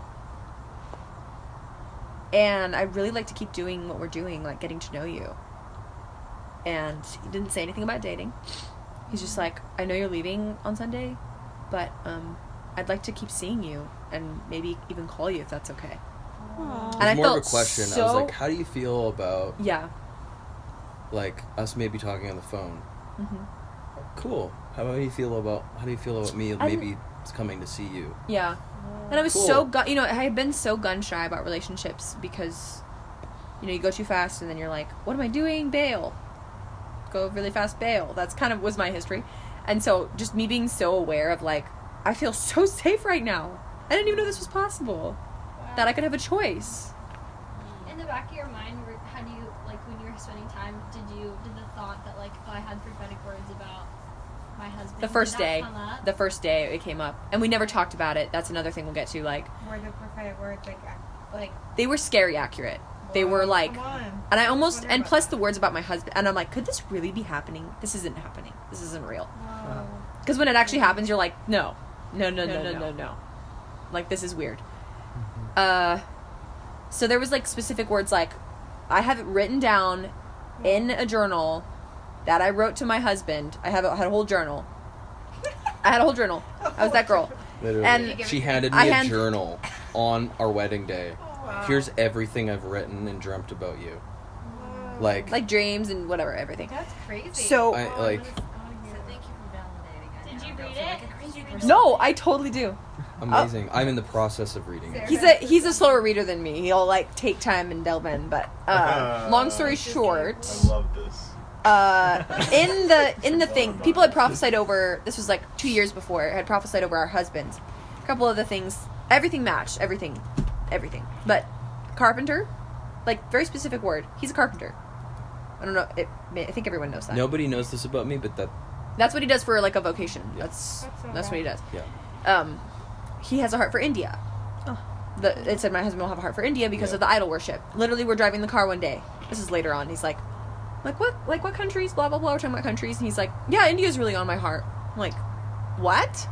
And I really like to keep doing what we're doing, like getting to know you. And he didn't say anything about dating. He's just like, I know you're leaving on Sunday, but I'd like to keep seeing you and maybe even call you if that's okay. Aw. And I more of a felt question. I so- was like, how do you feel about Yeah. like us maybe talking on the phone? hmm Cool. How do you feel about me? Maybe it's coming to see you. Yeah. And I was Cool. so I had been so gun shy about relationships because, you know, you go too fast and then you're like, what am I doing? Bail. Go really fast, bail. That's kind of was my history. And so just me being so aware of, like, I feel so safe right now. I didn't even know this was possible. That I could have a choice. In the back of your mind, how do you, like, when you were spending time, did the thought that, like, oh, I had prophetic words about my husband. The first Did that day. come up? The first day it came up. And we never talked about it. That's another thing we'll get to. Like, Were the prophetic words like they were scary accurate. They were like, come on. and I almost, Wonder and about plus that. the words about my husband, and I'm like, could this really be happening? This isn't happening. This isn't real. Because when it actually happens, you're like, no. Like, this is weird. So there was like specific words, like, I have it written down in a journal that I wrote to my husband. I had a whole journal. I was that girl. Literally. And she handed me a journal on our wedding day. Here's everything I've written and dreamt about you. Like dreams and whatever, everything. That's crazy. So I, like So thank you for validating. Did you read Like it? a crazy person. No, I totally do. amazing. I'm in the process of reading it. He's a slower reader than me. He'll like take time and delve in. But long story short, I love this. in the thing, people had prophesied over. This was like 2 years before. Had prophesied over our husbands. A couple of the things, everything matched. Everything. But carpenter, like very specific word. He's a carpenter. I don't know. I think everyone knows that. Nobody knows this about me, but That's what he does for like a vocation. Yeah. That's what he does. yeah. He has a heart for India. It said my husband will have a heart for India because Yeah. of the idol worship. Literally, we're driving the car one day. This is later on. He's like what countries? Blah blah blah. We're talking about countries, and he's like, yeah, India's really on my heart. I'm like, what?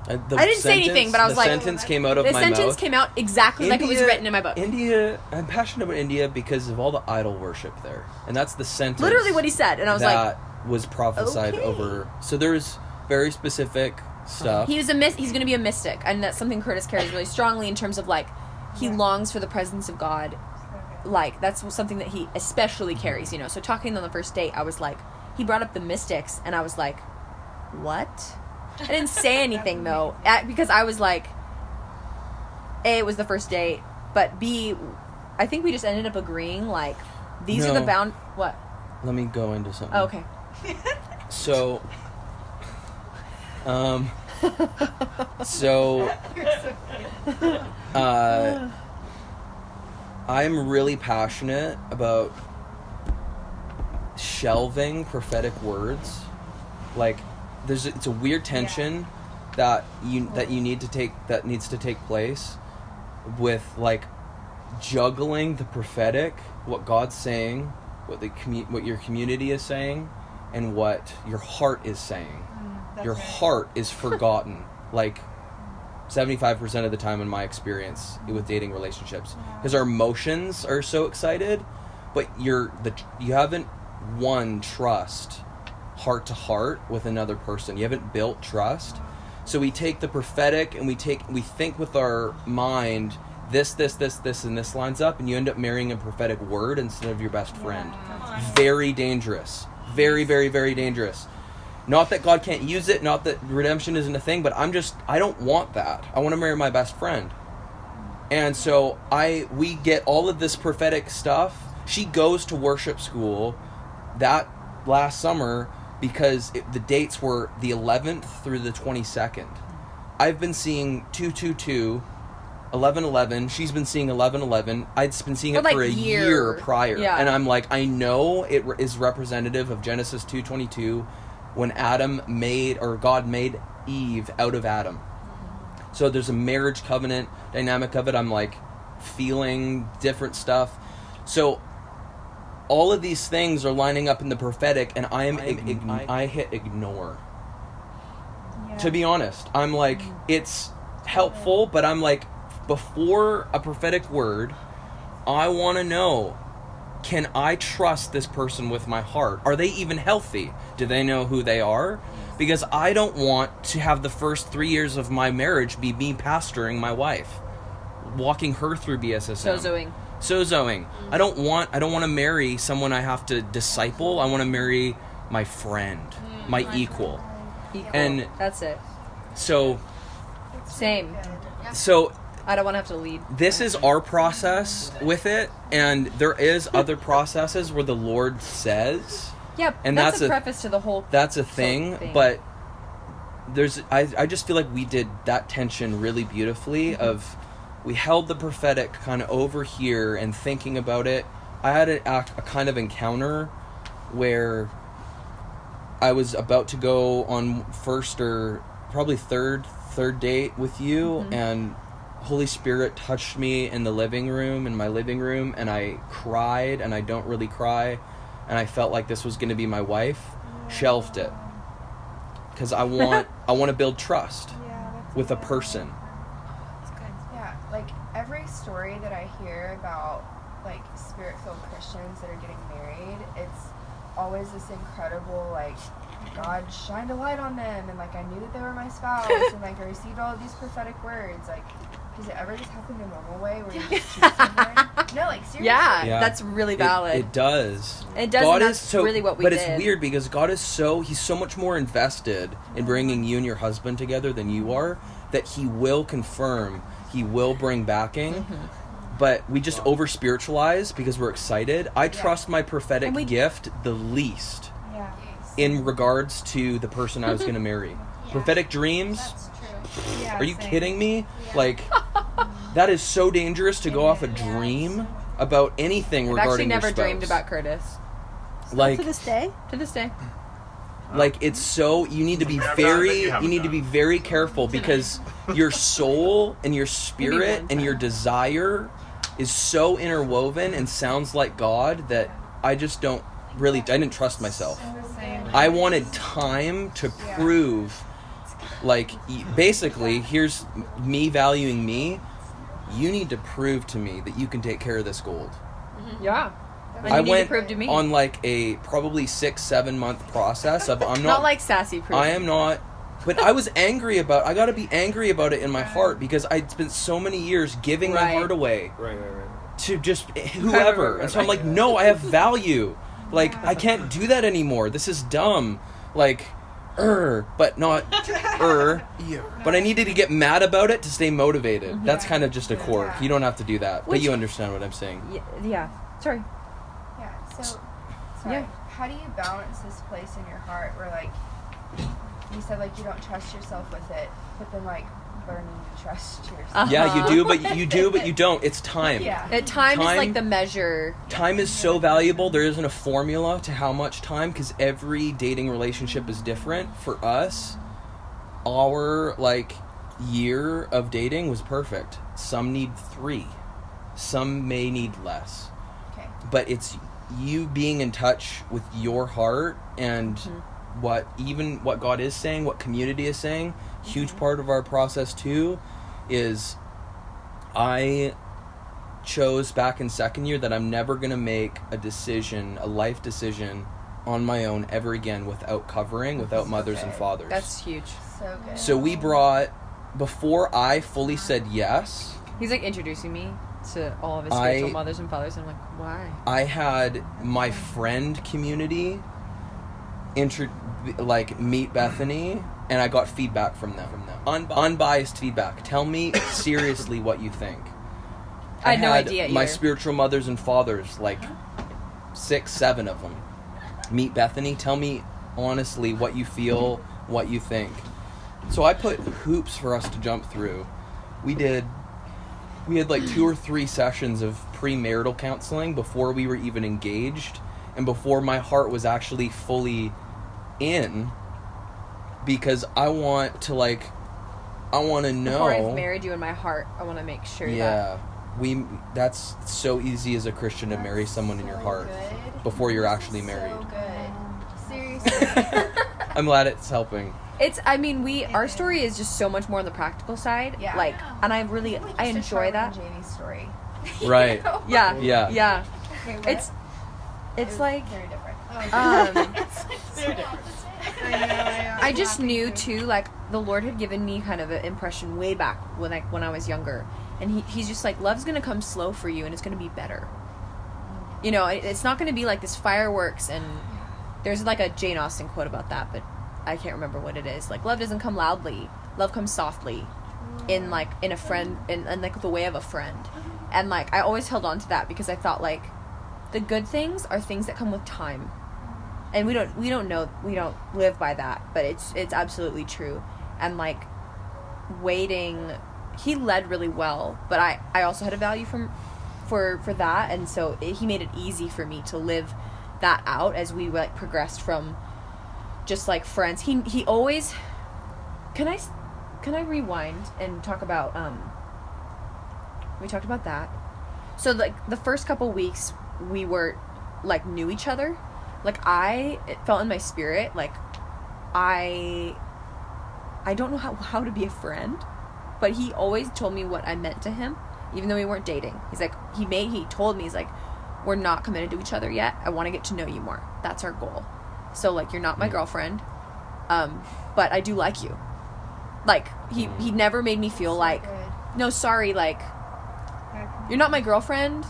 I didn't say anything, but I was like, the sentence came out of the my sentence mouth. came out exactly like it was written in my book. India, I'm passionate about India because of all the idol worship there, and that's the sentence. Literally what he said, and I was like, that was prophesied okay. over. So there's very specific stuff. he's going to be a mystic, and that's something Curtis carries really strongly in terms of like he longs for the presence of God. Like that's something that he especially carries, you know. So talking on the first date, I was like, he brought up the mystics, and I was like, what? I didn't say anything though, because I was like, A, it was the first date, but B, I think we just ended up agreeing like these are the No. what? Let me go into something. Oh, okay. So, I'm really passionate about shelving prophetic words. Like, it's a weird tension that needs to take place with like juggling the prophetic, what God's saying, what your community is saying, and what your heart is saying. Your heart is forgotten, like 75% of the time in my experience with dating relationships, because our emotions are so excited, but you haven't won trust heart to heart with another person. You haven't built trust. So we take the prophetic and we think with our mind, this, and this lines up, and you end up marrying a prophetic word instead of your best friend. Very dangerous. Very, very, very dangerous. Not that God can't use it, not that redemption isn't a thing, but I don't want that. I want to marry my best friend. And so we get all of this prophetic stuff. She goes to worship school that last summer because the dates were the 11th through the 22nd. I've been seeing 222, 1111. She's been seeing 1111. I'd been seeing it for a year prior. Yeah. And I'm like, I know it is representative of Genesis 2:22 when God made Eve out of Adam. So there's a marriage covenant dynamic of it. I'm like feeling different stuff. So all of these things are lining up in the prophetic, and I hit ignore. Yeah. To be honest, I'm like, it's helpful, but I'm like, before a prophetic word, I want to know, can I trust this person with my heart? Are they even healthy? Do they know who they are? Because I don't want to have the first 3 years of my marriage be me pastoring my wife, walking her through BSSM. Sozoing. I don't want to marry someone I have to disciple. I want to marry my friend, my equal. And that's it. So same. So I don't want to have to lead. This is our process with it, and there is other processes where the Lord says. Yeah, and that's a preface to the whole. That's a thing, but I just feel like we did that tension really beautifully. Of we held the prophetic kind of over here and thinking about it. I had a kind of encounter where I was about to go on first or probably third date with you, and Holy Spirit touched me in my living room, and I cried, and I don't really cry, and I felt like this was going to be my wife. Shelved it because I want to build trust with a person. Yeah, like every story that I hear about like spirit-filled Christians that are getting married, it's always this incredible, like, God shined a light on them, and like I knew that they were my spouse, and like I received all of these prophetic words. Like, does it ever just happen the normal way where you just choose someone? No, like seriously. Yeah. That's really valid. It does. It does. God And is that's so, really what we but did. it's weird because God is he's so much more invested in bringing you and your husband together than you are, that he will confirm, he will bring backing. But we just over spiritualize because we're excited. I trust my prophetic gift the least in regards to the person I was going to marry. Prophetic dreams. That's true. Are you kidding me? Like, that is so dangerous to go off a dream about anything I've regarding actually never your spouse. dreamed about Curtis. Like, To this day? To this day. like it's so you need to be very careful because your soul and your spirit and your desire is so interwoven and sounds like God that I just don't really, I didn't trust myself. I wanted time to prove, like, basically, here's me valuing me. You need to prove to me that you can take care of this gold. Yeah. And I you need went to prove to me. on like a probably 6-7 month process of I'm not like sassy proof. I am not, but I was angry about. I got to be angry about it in my heart because I'd spent so many years giving my heart away Right. to just whoever, and so I'm like, no, I have value. Like, I can't do that anymore. This is dumb. Like, but not but I needed to get mad about it to stay motivated. That's kind of just a quirk. You don't have to do that, but you understand what I'm saying. Yeah. Sorry. Yeah, so, sorry. Yeah. How do you balance this place in your heart where, like, you said, like, you don't trust yourself with it, but then, like, learning to trust yourself? Yeah, you do, but you don't. It's time. Time is like the measure. Time is so valuable. There isn't a formula to how much time because every dating relationship is different. For us, our like year of dating was perfect. Some need 3. Some may need less. Okay. But it's you being in touch with your heart and what God is saying, what community is saying. Huge part of our process too is I chose back in second year that I'm never going to make a life decision on my own ever again without mothers and fathers. That's huge. So good. So we brought, before I fully said yes, He's like introducing me to all of his spiritual mothers and fathers, and I'm like, why? I had my friend community meet Bethany, and I got feedback from them. Unbiased feedback. Tell me seriously what you think. I had no idea My either. spiritual mothers and fathers, like 6, 7 of them, meet Bethany. Tell me honestly what you feel, what you think. So I put hoops for us to jump through. We had like 2 or 3 sessions of premarital counseling before we were even engaged and before my heart was actually fully in, because I want to know. Before I've married you in my heart, I want to make sure that. That's so easy as a Christian to marry someone in your heart before you're actually married. So good. Seriously. I'm glad it's helping. Our story is just so much more on the practical side. Yeah. Like, and I enjoy that. Jamie's story. Right. Yeah. Yeah. Okay, what? It's like, very different. I just knew too, like, the Lord had given me kind of an impression way back when I was younger, and he's just like, love's gonna come slow for you, and it's gonna be better. You know, it's not gonna be like this fireworks, and there's like a Jane Austen quote about that, but I can't remember what it is. Like, love doesn't come loudly, love comes softly, in like the way of a friend, and like I always held on to that because I thought like the good things are things that come with time. And we don't live by that, but it's absolutely true. And like waiting, he led really well, but I also had a value for that, and so he made it easy for me to live that out as we like progressed from just like friends. He always. Can I rewind and talk about we talked about that. So like the first couple weeks we were like knew each other. Like it felt in my spirit like I don't know how to be a friend, but he always told me what I meant to him, even though we weren't dating. He's like he told me, he's like, we're not committed to each other yet. I want to get to know you more. That's our goal. So like you're not my girlfriend, but I do like you. Like he never made me feel like no, sorry, like you're not my girlfriend,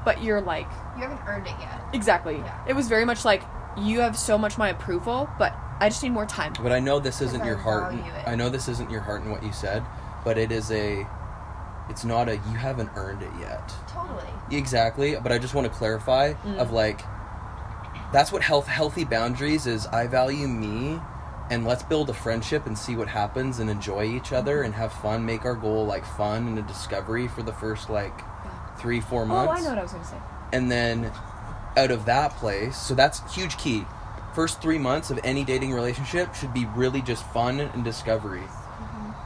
but you're like You haven't earned it yet. exactly. Yeah. It was very much like you have so much my approval, but I just need more time. But I know this isn't Because your I heart. value it. I know this isn't your heart in what you said, but it's not you haven't earned it yet. Totally. Exactly, but I just want to clarify of like, that's what healthy boundaries is. I value me, and let's build a friendship and see what happens and enjoy each other and have fun, make our goal like fun and a discovery for the first like 3-4 months. Oh, I know what I was going to say. And then out of that place, so that's huge key. First 3 months of any dating relationship should be really just fun and discovery.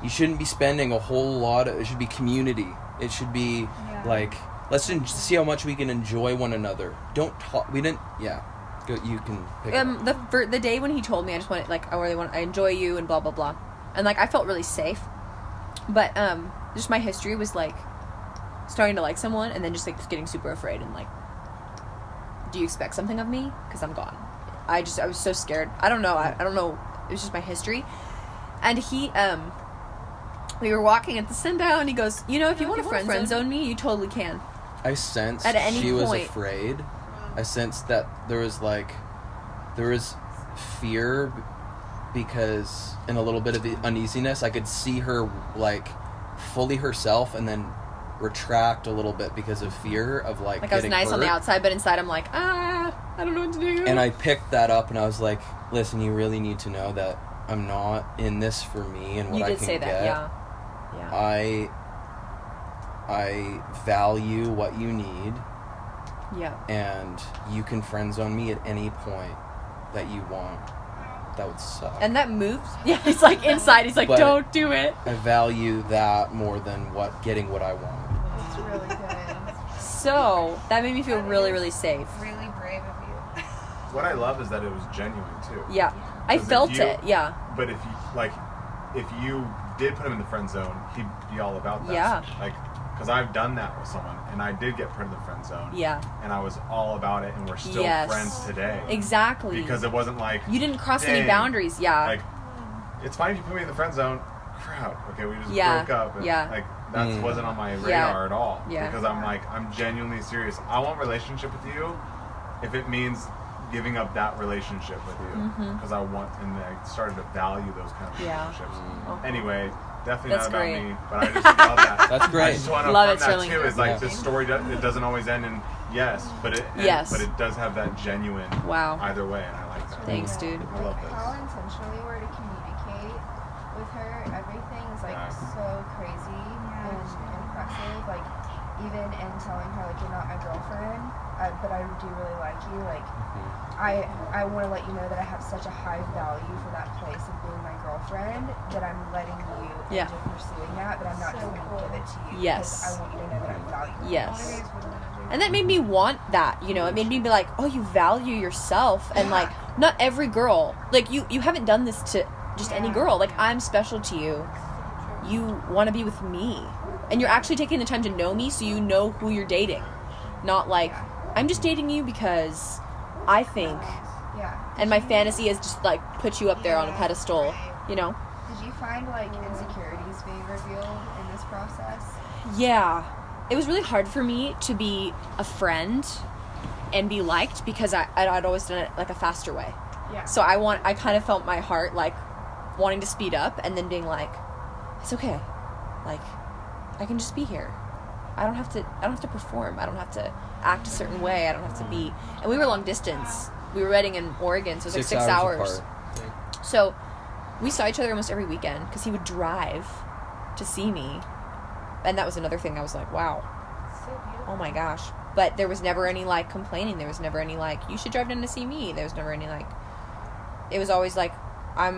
You shouldn't be spending a whole lot it should be community. It should be like, let's see how much we can enjoy one another. Don't talk, we didn't, go, you can pick it up. The day when he told me I just wanted like I enjoy you and blah blah blah, and like I felt really safe, but just my history was like starting to like someone and then just like getting super afraid and like, do you expect something of me? Because I'm gone. I was so scared. I don't know. I don't know. It was just my history, and he we were walking at the sundial and he goes, if you want to friend zone me, you totally can. I sensed At any she was point. afraid. I sensed that there was fear because, and a little bit of uneasiness. I could see her like fully herself and then retract a little bit because of fear of like I was nice hurt. on the outside, but inside I'm like, I don't know what to do. And I picked that up and I was like, listen, you really need to know that I'm not in this for me and what you I did can say get. that, yeah. I value what you need. Yeah. And you can friend zone me at any point that you want. That would suck. And that moves. Yeah, he's like inside. He's like, But don't do it. I value that more than getting what I want. It's really good. So that made me feel really, really safe. Really brave of you. What I love is that it was genuine too. Yeah, I 'Cause felt if you- it. Yeah. But if you did put him in the friend zone, he'd be all about that. Yeah. Because I've done that with someone, and I did get put in the friend zone. Yeah. And I was all about it, and we're still Yes. friends today. Exactly. Because it wasn't like You didn't cross any dang, boundaries. Yeah. Like, it's fine if you put me in the friend zone. Crap. Okay, we just Yeah. broke up. And, Yeah. Like that wasn't on my radar Yeah. at all. Yeah. Because I'm genuinely serious. I want a relationship with you, if it means giving up that relationship with you, because I want, and I started to value those kind of Yeah. relationships. Oh. Anyway, definitely That's not about great. me, but I just love that. That's great. I just want to Love affirm it, that Sterling. too. Is like Yeah. this story. It doesn't always end in yes, but it does have that genuine Wow. either way, and I like that. Thanks, dude. I love this. How intentional you were to communicate with her. Everything is like so crazy and impressive. Like even in telling her like you're not my girlfriend, but I do really like you. Like I want to let you know that I have such a high value for that place of being my girlfriend that I'm letting you Yeah. into pursuing that, but I'm not just going to give it to you. Yes. Because I want you to know that I value you. Yes. And that made me want that, It made me be like, oh, you value yourself. And, like, not every girl. Like, you haven't done this to just any girl. Like, I'm special to you. You want to be with me. And you're actually taking the time to know me so you know who you're dating. Not like, I'm just dating you because I think. Yeah. And my fantasy is just, like, put you up there on a pedestal, Did you find like insecurities being revealed in this process? Yeah. It was really hard for me to be a friend and be liked because I'd always done it like a faster way. Yeah. So I kind of felt my heart like wanting to speed up and then being like, it's okay. Like, I can just be here. I don't have to perform. I don't have to act a certain way. I don't have to be. And we were long distance. We were wedding in Oregon, so it was like 6 hours. Apart. So we saw each other almost every weekend because he would drive to see me. And that was another thing I was like, wow. Oh my gosh. But there was never any like complaining. There was never any like, you should drive down to see me. There was never any like, it was always like, I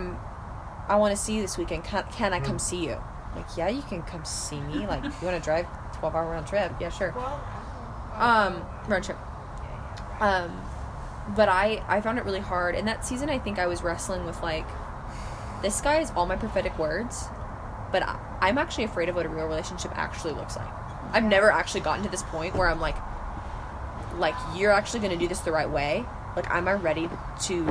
want to see you this weekend. Can I come see you? Like, yeah, you can come see me. Like, you want to drive 12-hour round trip? Yeah, sure. Round trip. But I found it really hard. In that season, I think I was wrestling with, like, this guy is all my prophetic words, but I'm actually afraid of what a real relationship actually looks like. I've never actually gotten to this point where I'm like, you're actually going to do this the right way? Like, am I ready to...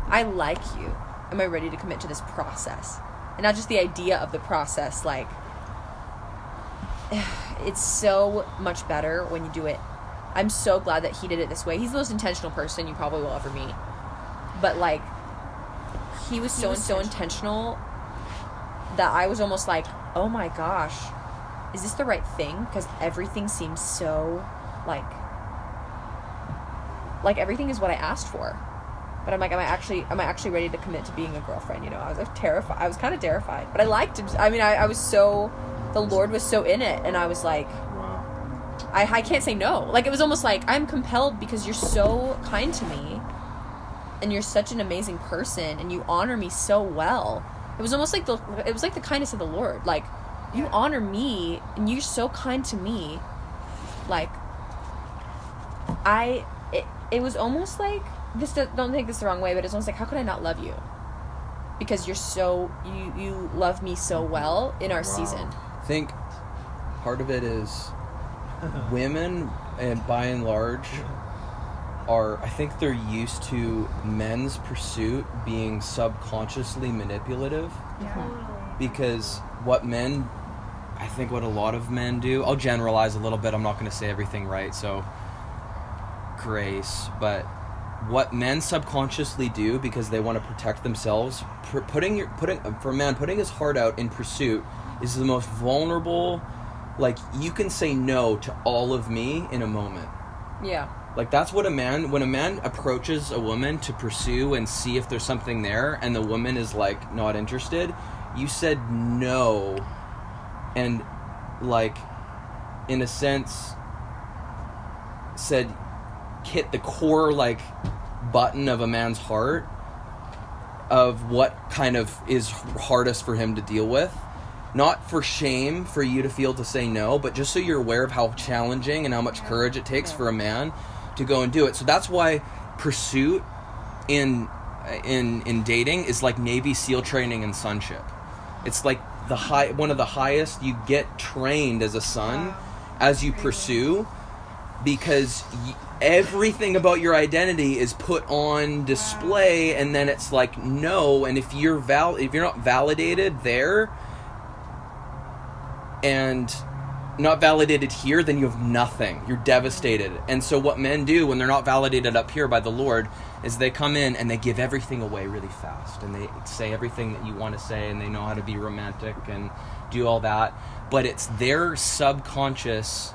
I like you. Am I ready to commit to this process? And not just the idea of the process, like, it's so much better when you do it. I'm so glad that he did it this way. He's the most intentional person you probably will ever meet. But, like, he was so intentional that I was almost like, oh my gosh, is this the right thing? Because everything seems so, like everything is what I asked for. But I'm like, am I actually ready to commit to being a girlfriend? You know, I was like terrified. I was kind of terrified, but I liked him. I mean, I was so, the Lord was so in it, and I was like, wow. I can't say no. Like, it was almost like, I'm compelled because you're so kind to me, and you're such an amazing person, and you honor me so well. It was almost like the kindness of the Lord. Like, you honor me, and you're so kind to me. Like, it was almost like, don't take this the wrong way, but it's almost like, how could I not love you? Because you're so, you love me so well in our season. I think part of it is women, and by and large, I think they're used to men's pursuit being subconsciously manipulative. Yeah. Because what a lot of men do, I'll generalize a little bit, I'm not going to say everything right, so grace, but what men subconsciously do because they want to protect themselves, putting his heart out in pursuit is the most vulnerable. Like, you can say no to all of me in a moment. Yeah. Like, that's what when a man approaches a woman to pursue and see if there's something there, and the woman is, like, not interested, you said no, and, like, in a sense, hit the core, like, button of a man's heart of what kind of is hardest for him to deal with. Not for shame for you to feel to say no, but just so you're aware of how challenging and how much courage it takes for a man to go and do it. So that's why pursuit in dating is like Navy SEAL training and sonship. It's like one of the highest. You get trained as a son as you pursue, because everything about your identity is put on display, and then it's like no. And if you're not validated there and not validated here, then you have nothing. You're devastated. And so what men do when they're not validated up here by the Lord is they come in and they give everything away really fast, and they say everything that you want to say, and they know how to be romantic and do all that. But it's their subconscious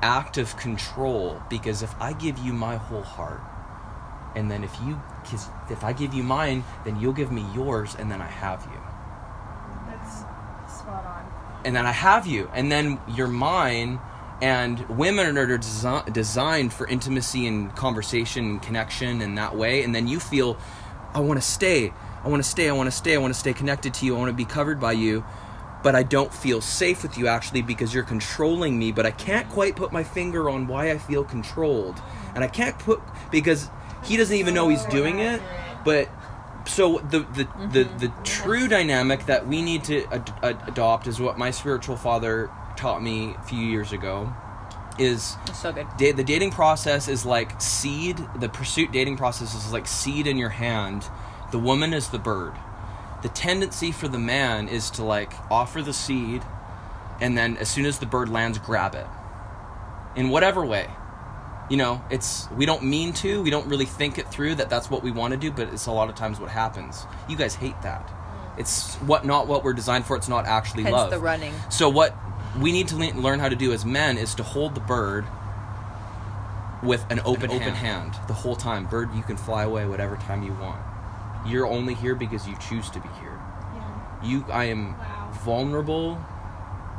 act of control, because if I give you my whole heart, and then if I give you mine, then you'll give me yours, and then I have you. That's spot on. And then I have you, and then you're mine. And women are designed for intimacy and conversation and connection in that way. And then you feel, I want to stay connected to you, I want to be covered by you, but I don't feel safe with you actually because you're controlling me, but I can't quite put my finger on why I feel controlled. And I can't because he doesn't even know he's doing it. But so the true dynamic that we need to adopt is what my spiritual father taught me a few years ago. Is so good. The dating process is like seed. The pursuit dating process is like seed in your hand. The woman is the bird. The tendency for the man is to like offer the seed, and then as soon as the bird lands, grab it in whatever way. You know, we don't mean to, we don't really think it through that's what we want to do, but it's a lot of times what happens. You guys hate that. It's not what we're designed for. It's not actually hence love. The running. So what we need to learn how to do as men is to hold the bird with an open hand the whole time. Bird, you can fly away whatever time you want. You're only here because you choose to be here. Yeah. I am vulnerable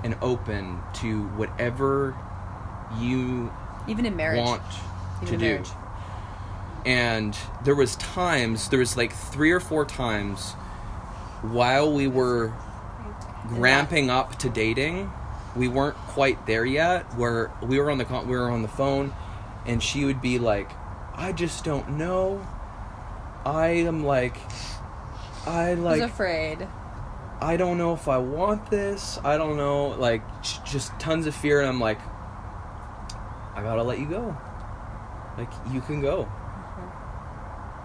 and open to whatever you even in marriage want to do. And there was like 3 or 4 times while we were ramping up to dating, we weren't quite there yet, where we were on the phone, and she would be like, I just don't know. I was afraid. I don't know if I want this. I don't know, like, just tons of fear. And I'm like, I gotta let you go. Like, you can go.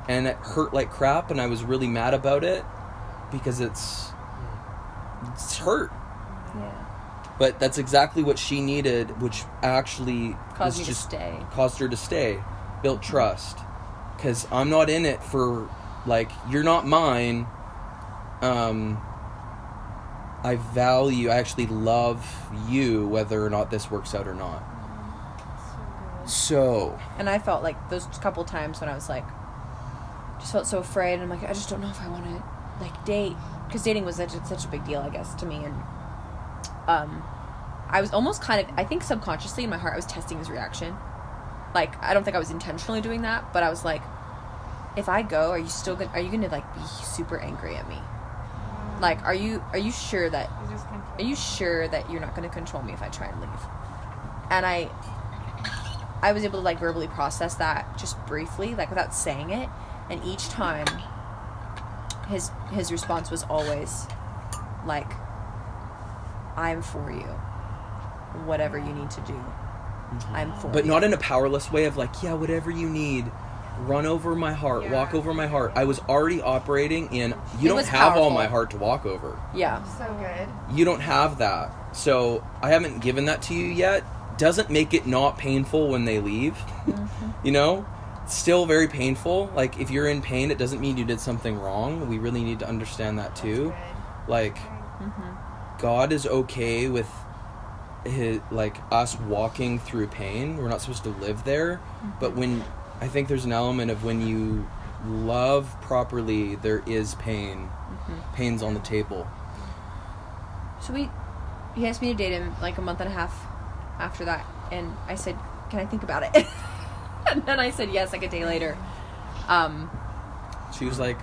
And it hurt like crap, and I was really mad about it because it's hurt. Yeah. But that's exactly what she needed, which actually caused her to stay. Built trust. Because I'm not in it for, like, you're not mine. I actually love you, whether or not this works out or not. So. And I felt like those couple times when I was like, just felt so afraid. And I'm like, I just don't know if I want to, like, date. Because dating was such a big deal, I guess, to me. And I was almost kind of, I think subconsciously in my heart, I was testing his reaction. Like, I don't think I was intentionally doing that, but I was like, if I go, are you going to, like, be super angry at me? Like, are you sure that you're not going to control me if I try and leave? And I was able to, like, verbally process that just briefly, like, without saying it. And each time, his response was always, like, I'm for you. Whatever you need to do, I'm for you. But not in a powerless way of, like, yeah, whatever you need. Run over my heart, walk over my heart. I was already operating in, you don't have all my heart to walk over. Yeah. So good. You don't have that. So I haven't given that to you yet. Doesn't make it not painful when they leave. Mm-hmm. You know? It's still very painful. Like, if you're in pain, it doesn't mean you did something wrong. We really need to understand that too. Like, God is okay with us walking through pain. We're not supposed to live there. But I think there's an element of when you love properly, there is pain. Pain's on the table. So he asked me to date him like a month and a half after that, and I said, can I think about it? And then I said yes, like a day later. She was like,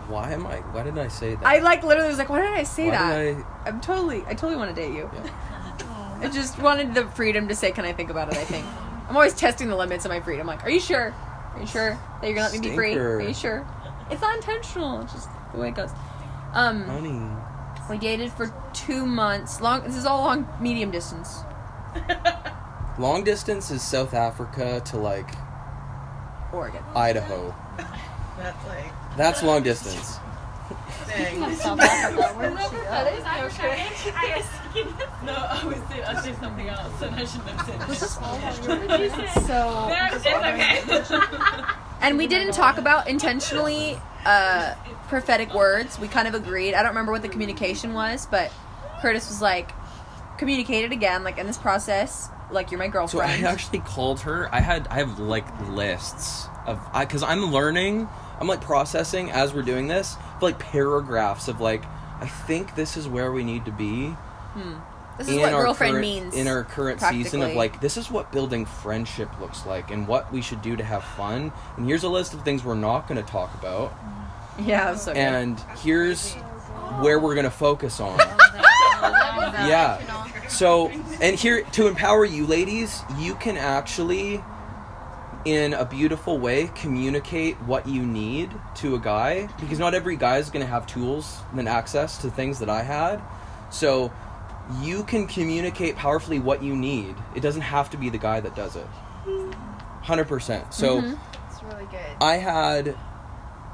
why did I say that? I literally was like, why did I say that? I totally want to date you. Yeah. I just wanted the freedom to say, can I think about it, I think. I'm always testing the limits of my freedom. Like, are you sure? Are you sure that you're going to let me be free? Are you sure? It's not intentional. It's just the way it goes. Honey. We dated for 2 months. This is all long, medium distance. Long distance is South Africa to, like, Oregon. Idaho. That's long distance. South Africa. Where did she go? No, I was doing something else, and I shouldn't have said Was this all on your video? So, it's okay. and we didn't talk about intentionally prophetic words. We kind of agreed. I don't remember what the communication was, but Curtis was like, communicated again, like, in this process, like, you're my girlfriend. So I actually called her. I have like lists of, because I'm learning, I'm like processing as we're doing this, like paragraphs of like, I think this is where we need to be. This is what girlfriend means in our current season of like, this is what building friendship looks like and what we should do to have fun. And here's a list of things we're not going to talk about. Yeah, that's so good. And here's where we're going to focus on. Yeah. So, and here, to empower you ladies, you can actually, in a beautiful way, communicate what you need to a guy, because not every guy is going to have tools and access to things that I had. So you can communicate powerfully what you need. It doesn't have to be the guy that does it. 100%. So It's really good. I had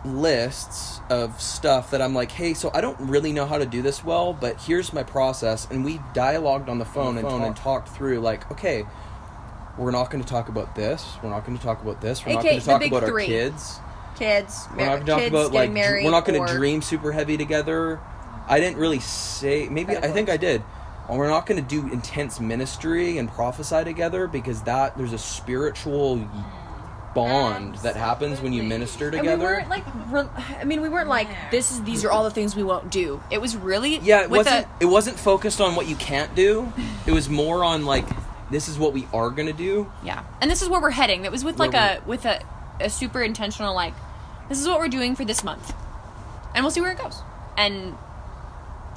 lists of stuff that I'm like, hey, so I don't really know how to do this well, but here's my process. And we dialogued on the phone and talked through, like, okay, we're not going to talk about this. We're not going to talk about this. We're not going to talk about our kids. We're not going to talk about, like, we're not going to dream super heavy together. I didn't really say, maybe, I think I did. We're not going to do intense ministry and prophesy together, because there's a spiritual bond that happens when you minister together. And we weren't like, these are all the things we won't do. It was really, it wasn't focused on what you can't do. It was more on like, this is what we are going to do. Yeah. And this is where we're heading. It was with like a a super intentional, like, this is what we're doing for this month. And we'll see where it goes. And,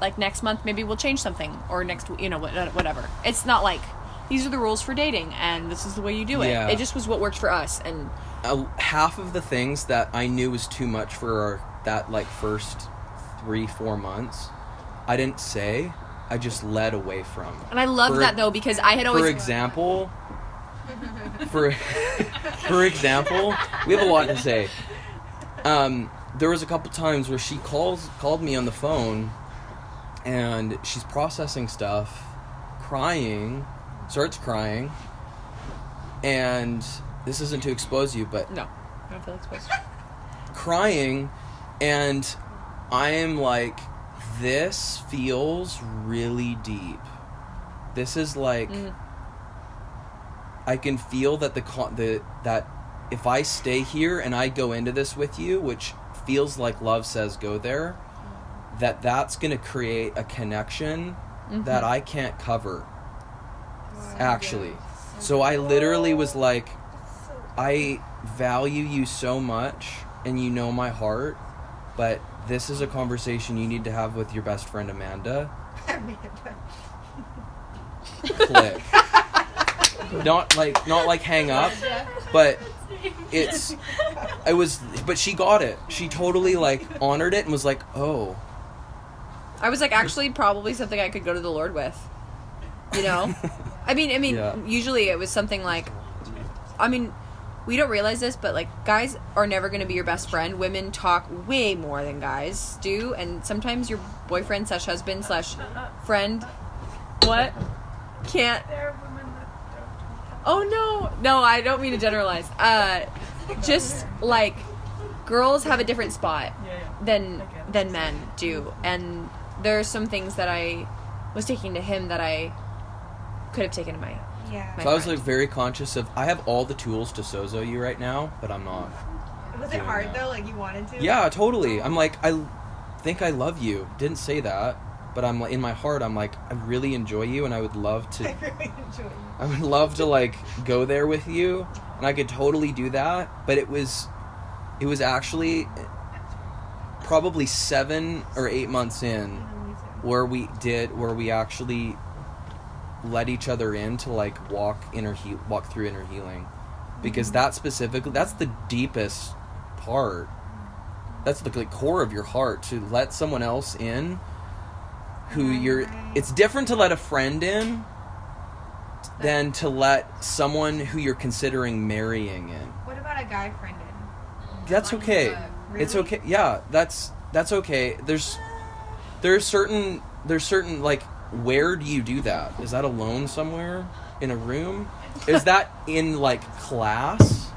like, next month, maybe we'll change something. Or next, whatever. It's not like, these are the rules for dating, and this is the way you do it. Yeah. It just was what worked for us. And half of the things that I knew was too much for that, like, first 3-4 months, I didn't say. I just led away from. And I love that, though, because I had always... For example, we have a lot to say. There was a couple times where she called me on the phone, and she's processing stuff, starts crying, and this isn't to expose you, but... No, I don't feel exposed. Crying, and I am like, this feels really deep. This is like... I can feel that that if I stay here and I go into this with you, which feels like love says go there, that's going to create a connection that I can't cover. Actually. So I literally was like, I value you so much and you know my heart, but this is a conversation you need to have with your best friend Amanda. Click. Not like hang up, but but she got it. She totally like honored it and was like, oh. I was like, actually probably something I could go to the Lord with. You know? I mean, yeah. Usually it was something like, I mean, we don't realize this, but like guys are never going to be your best friend. Women talk way more than guys do, and sometimes your boyfriend / husband / friend, what? Can't. There are women that don't. Oh no, I don't mean to generalize. Just like girls have a different spot than men do, and there are some things that I was taking to him that I could have taken to my so I was like very conscious of, I have all the tools to sozo you right now, but I'm not. Was it hard though? Like you wanted to? Yeah, totally. I'm like, I think I love you. Didn't say that, but I'm like, in my heart, I'm like, I really enjoy you, and I would love to. I really enjoy you. I would love to like go there with you, and I could totally do that. But it was actually probably 7 or 8 months in where we actually let each other in to like walk through inner healing, because that's the deepest part. That's the like core of your heart, to let someone else in who it's different to let a friend in than to let someone who you're considering marrying in. What about a guy friend in? That's okay. Really? It's okay. Yeah, that's okay. There's certain like, where do you do that? Is that alone somewhere in a room? Is that in like class,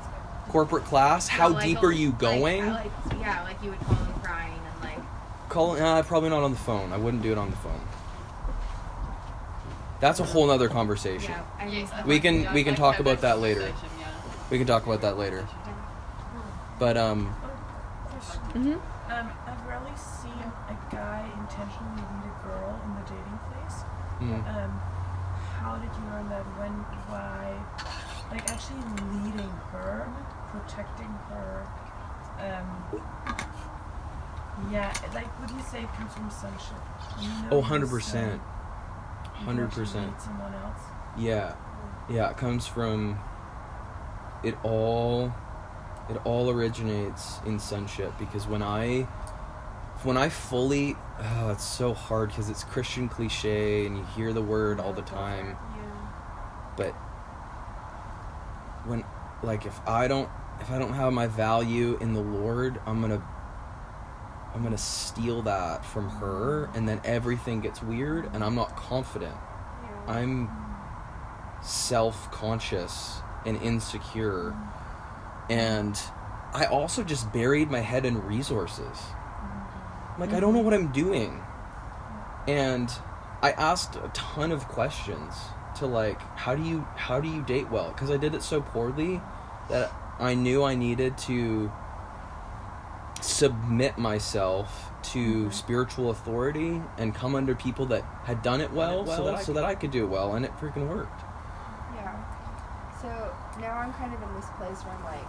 corporate class? How deep are you going? Like you would call him crying and like. Probably not on the phone. I wouldn't do it on the phone. That's a whole nother conversation. Yeah, we can talk about that later. We can talk about that later. But I've rarely seen a guy intentionally lead a girl in the dating phase. How did you learn that? When? Why? Like actually leading her, protecting her. Yeah, like would you say it comes from sonship? You know, 100%. 100%. Someone else. Yeah, it comes from. It all originates in sonship, because when I fully, it's so hard because it's Christian cliche and you hear the word all the time. But when, like, if I don't have my value in the Lord, I'm gonna steal that from her, and then everything gets weird, and I'm not confident. I'm self-conscious and insecure, and I also just buried my head in resources. Like, I don't know what I'm doing. And I asked a ton of questions to, like, how do you date well? Because I did it so poorly that I knew I needed to submit myself to spiritual authority and come under people that had done it well, so that I could do it well, and it freaking worked. Yeah. So now I'm kind of in this place where I'm like,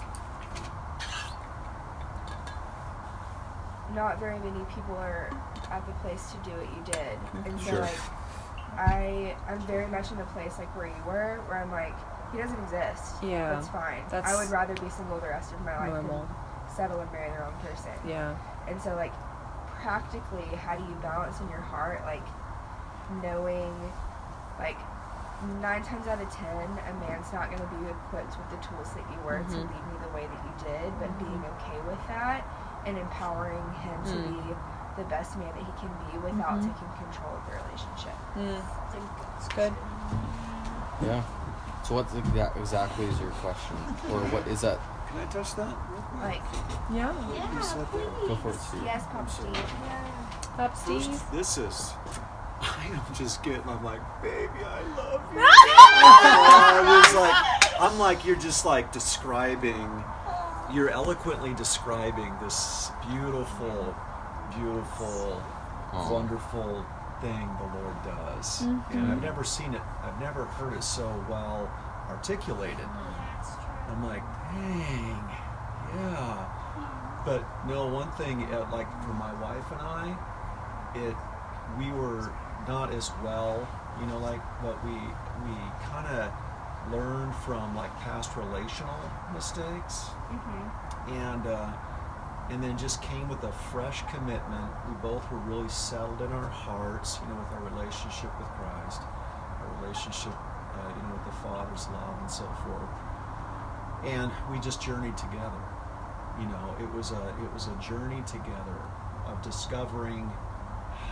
not very many people are at the place to do what you did. And so Sure. like I'm very much in the place like where you were, where I'm like, he doesn't exist. Yeah. That's fine. That's I would rather be single the rest of my life normal. than settle and marry the wrong person. Yeah. And so like practically, how do you balance in your heart like knowing like 9 times out of 10 a man's not going to be equipped with the tools that you were to lead me the way that you did, but being okay with that and empowering him to be the best man that he can be without taking control of the relationship. It's good. Yeah. So what exactly is your question, or what is that? Can I touch that real quick? Like, Yeah. You said that. Go for it, Steve. yes, Pop Steve. Pop Steve. First, this is. I am just getting. I'm like, baby, I love you. I'm like, you're just like describing. You're eloquently describing this beautiful, wonderful thing the Lord does, and I've never seen it. I've never heard it so well articulated. I'm like, dang, yeah. But no, one thing, like for my wife and I, we were not as well, like, but we kind of learned from like past relational mistakes, and then just came with a fresh commitment. We both were really settled in our hearts, with our relationship with Christ, our relationship, with the Father's love and so forth. And we just journeyed together. It was a journey together of discovering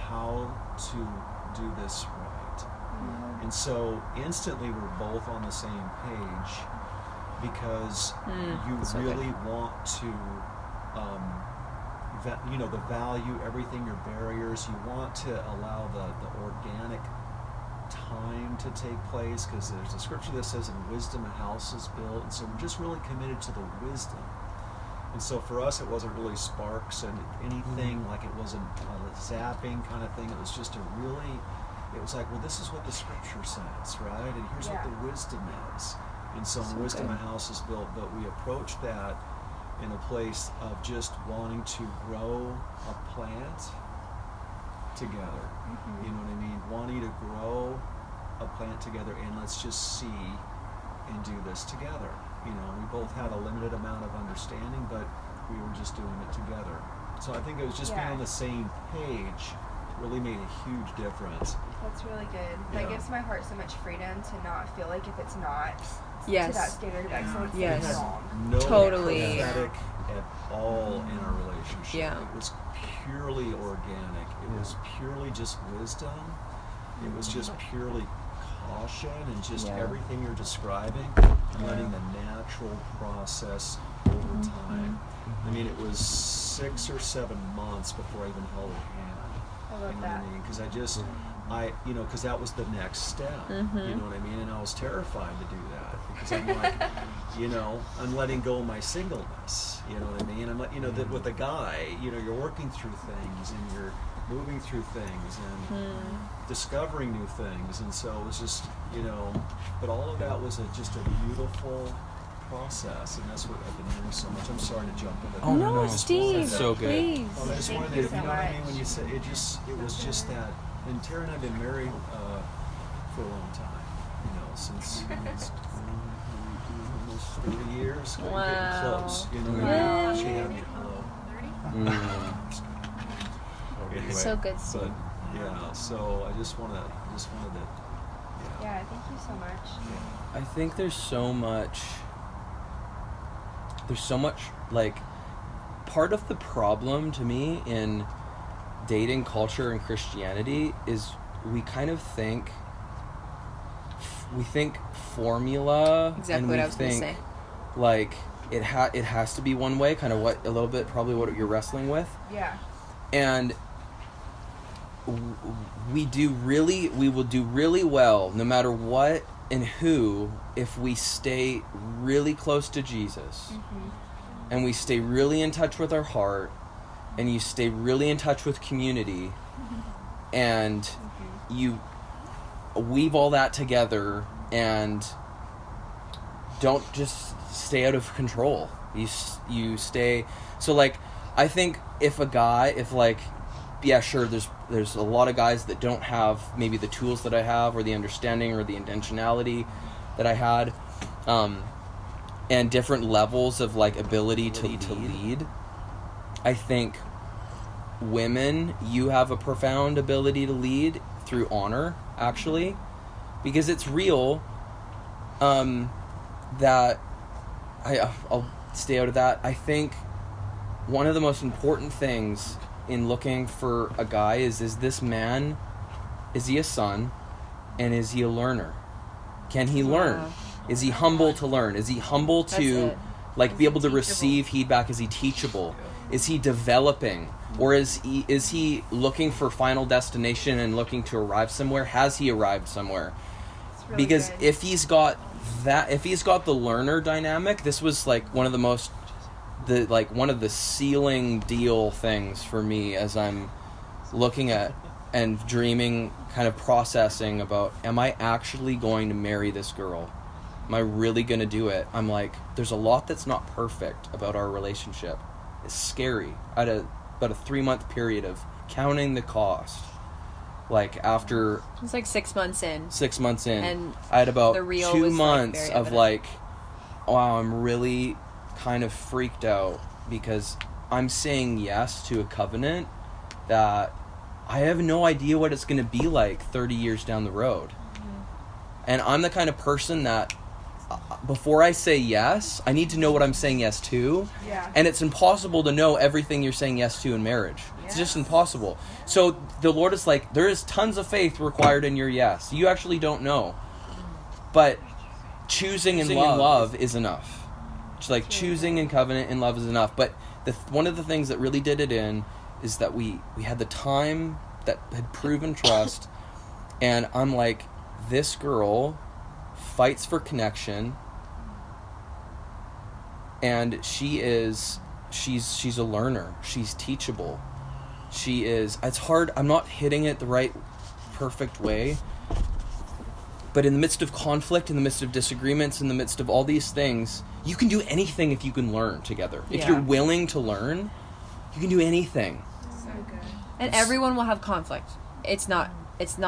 how to do this right. And so instantly we're both on the same page, because you really want to, the value, everything, your barriers, you want to allow the organic time to take place, because there's a scripture that says in wisdom a house is built, and so we're just really committed to the wisdom. And so for us it wasn't really sparks and anything, like it wasn't a zapping kind of thing. It was just it was like, well, this is what the scripture says, right? And here's what the wisdom is. And so in wisdom a house is built, but we approach that in a place of just wanting to grow a plant together. You know what I mean? Wanting to grow a plant together, and let's just see and do this together. We both had a limited amount of understanding, but we were just doing it together. So I think it was just being on the same page really made a huge difference. That's really good. Yeah. That gives my heart so much freedom to not feel like if it's not to Yes. that standard of excellence, Yes. it's wrong. No Totally. prophetic at all in our relationship. Yeah. It was purely organic. It was purely just wisdom. It was just purely caution and just everything you're describing, and letting the natural process over time. I mean, it was 6 or 7 months before I even held her hand. I love that. Because because that was the next step. You know what I mean? And I was terrified to do that, because I'm like, I'm letting go of my singleness. You know what I mean? I'm like, that with a guy, you're working through things and you're moving through things and discovering new things, and so it was just, but all of that was just a beautiful process, and that's what I've been hearing so much. I'm sorry to jump into that. Oh, no, No, Steve. So good. Please. Well, I just wanted to, Thank you so know what I much. mean when you say it was just that. And Tara and I have been married for a long time, since almost 30 years. We're Wow. getting close, Wow. She had me Anyway, So good, Steve. but yeah, so I just wanted to, Yeah, thank you so much. I think there's so much like, part of the problem to me in dating culture and Christianity is we kind of think formula, Exactly and what we I was gonna think say. like it has to be one way, kind of what a little bit probably what you're wrestling with. Yeah. And we will do really well no matter what and who if we stay really close to Jesus, and we stay really in touch with our heart, and you stay really in touch with community, and you weave all that together and don't just stay out of control. You stay, so like I think if like, yeah, sure, there's a lot of guys that don't have maybe the tools that I have, or the understanding, or the intentionality that I had, and different levels of like ability to lead. I think women, you have a profound ability to lead through honor, actually, because it's real. That I'll stay out of that. I think one of the most important things in looking for a guy is this man, is he a son, and is he a learner? Can he learn? Is he humble to learn? Is he humble to like be able to receive feedback? Is he teachable? Is he developing? Or is he looking for final destination and looking to arrive somewhere? Has he arrived somewhere? Really because good. If he's got the learner dynamic, this was like one of the sealing deal things for me as I'm looking at and dreaming, kind of processing about, am I actually going to marry this girl? Am I really going to do it? I'm like, there's a lot that's not perfect about our relationship. It's scary. I had about a 3-month period of counting the cost. Like after... It's like 6 months in. 6 months in. And I had about 2 was months like of like, wow, I'm really kind of freaked out because I'm saying yes to a covenant that I have no idea what it's going to be like 30 years down the road. Mm-hmm. And I'm the kind of person that before I say yes, I need to know what I'm saying yes to. Yeah. And it's impossible to know everything you're saying yes to in marriage. Yes. It's just impossible. So the Lord is like, there is tons of faith required in your yes. You actually don't know. But choosing in love is enough. It's like choosing in covenant and love is enough. But one of the things that really did it in is that we had the time that had proven trust. And I'm like, this girl fights for connection, and she's a learner. She's teachable. It's hard, I'm not hitting it the right perfect way, but in the midst of conflict, in the midst of disagreements, in the midst of all these things, you can do anything if you can learn together. If you're willing to learn, you can do anything. So good. And everyone will have conflict. It's not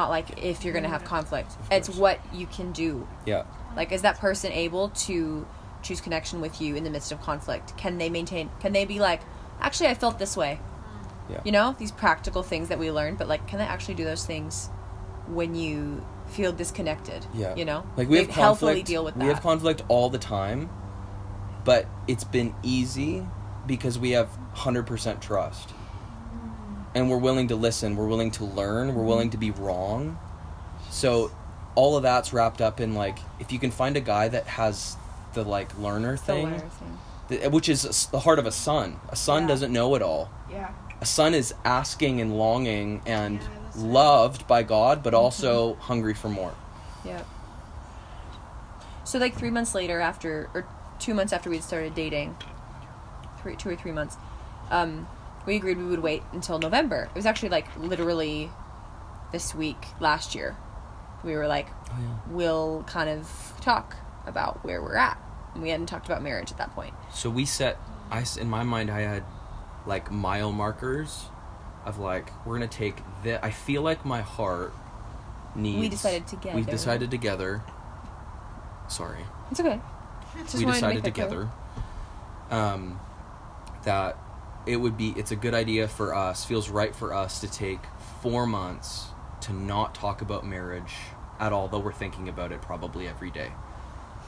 like if you're going to have conflict. It's what you can do. Yeah. Like, is that person able to choose connection with you in the midst of conflict? Can they be like, actually, I felt this way? Yeah. You know, these practical things that we learned, but like, can they actually do those things when you feel disconnected? Yeah. You know? Like, we have conflict. Healthily deal with that. We have conflict all the time, but it's been easy because we have 100% trust. And we're willing to listen, we're willing to learn, we're willing to be wrong. So all of that's wrapped up in like, if you can find a guy that has the like learner thing. Which is the heart of a son. A son doesn't know it all. Yeah. A son is asking and longing and loved by God, but also hungry for more. Yeah. So like 3 months later, or 2 months after we'd started dating, 2 or 3 months, we agreed we would wait until November. It was actually like literally this week last year. We were like, we'll kind of talk about where we're at. And we hadn't talked about marriage at that point. So we in my mind, I had like mile markers of like, we're going to take this. I feel like my heart needs. We decided together. Sorry. It's okay. We decided together that it's a good idea for us, feels right for us to take 4 months to not talk about marriage at all, though we're thinking about it probably every day.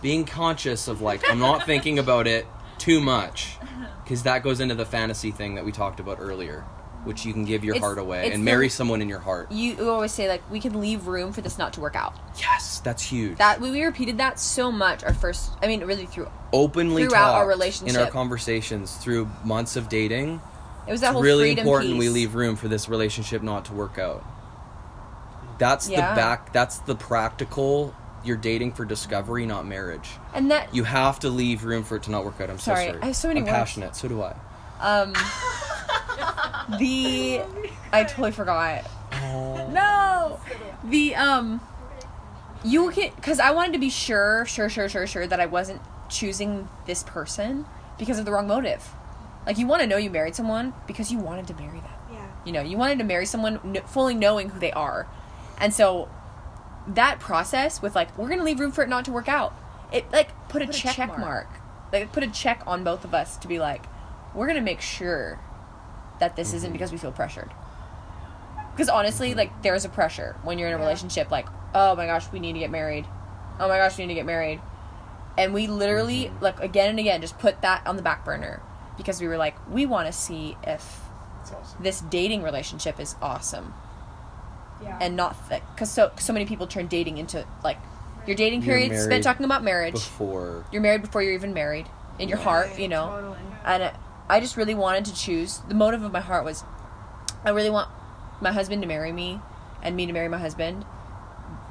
Being conscious of like, I'm not thinking about it too much, because that goes into the fantasy thing that we talked about earlier, which you can give your heart away and marry someone in your heart. You always say like, we can leave room for this not to work out. Yes, that's huge. That we repeated that so much really openly throughout our relationship, in our conversations, through months of dating. It was that whole really freedom important piece. We leave room for this relationship not to work out. That's the practical. You're dating for discovery, not marriage. And that you have to leave room for it to not work out. I'm so sorry. I have so many words. Passionate. So do I. I totally forgot. No. You can, because I wanted to be sure that I wasn't choosing this person because of the wrong motive. Like, you want to know you married someone because you wanted to marry them. Yeah. You know, you wanted to marry someone fully knowing who they are. And so that process with, like, we're going to leave room for it not to work out. It, like, put a check mark. Like, put a check on both of us to be like, we're going to make sure that this isn't because we feel pressured. Because honestly, like, there's a pressure when you're in a relationship. Like, oh my gosh, we need to get married. Oh my gosh, we need to get married. And we literally, like, again and again, just put that on the back burner. Because we were like, we want to see if this dating relationship is awesome. Yeah. And not because so many people turn dating into, like, your dating period spent talking about marriage. You're married before you're even married. In your heart, you know. Totally. And I just really wanted to choose. The motive of my heart was, I really want my husband to marry me and me to marry my husband,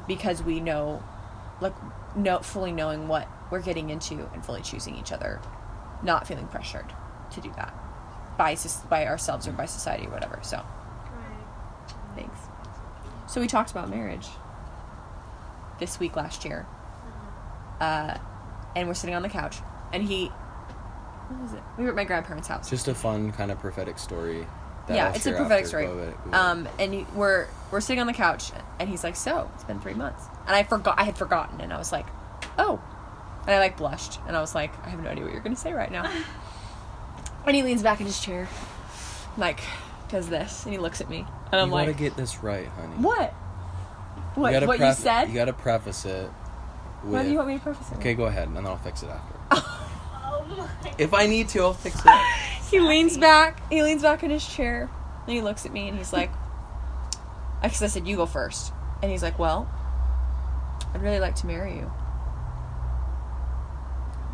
because we know, like, fully knowing what we're getting into and fully choosing each other, not feeling pressured to do that by ourselves or by society or whatever. So thanks. So we talked about marriage this week last year, and we're sitting on the couch, and what was it? We were at my grandparents' house. Just a fun kind of prophetic story. Yeah, it's a prophetic story. And we're sitting on the couch, and he's like, "So it's been 3 months," and I had forgotten, and I was like, "Oh," and I, like, blushed, and I was like, "I have no idea what you're gonna say right now." And he leans back in his chair, like, does this, and he looks at me, and I'm like, "You gotta get this right, honey." What? What you said? You gotta preface it with... What do you want me to preface it with? Okay, go ahead, and then I'll fix it after. If I need to, I'll fix it. He leans back in his chair, and he looks at me, and he's like, because I said, "You go first." And he's like, "Well, I'd really like to marry you."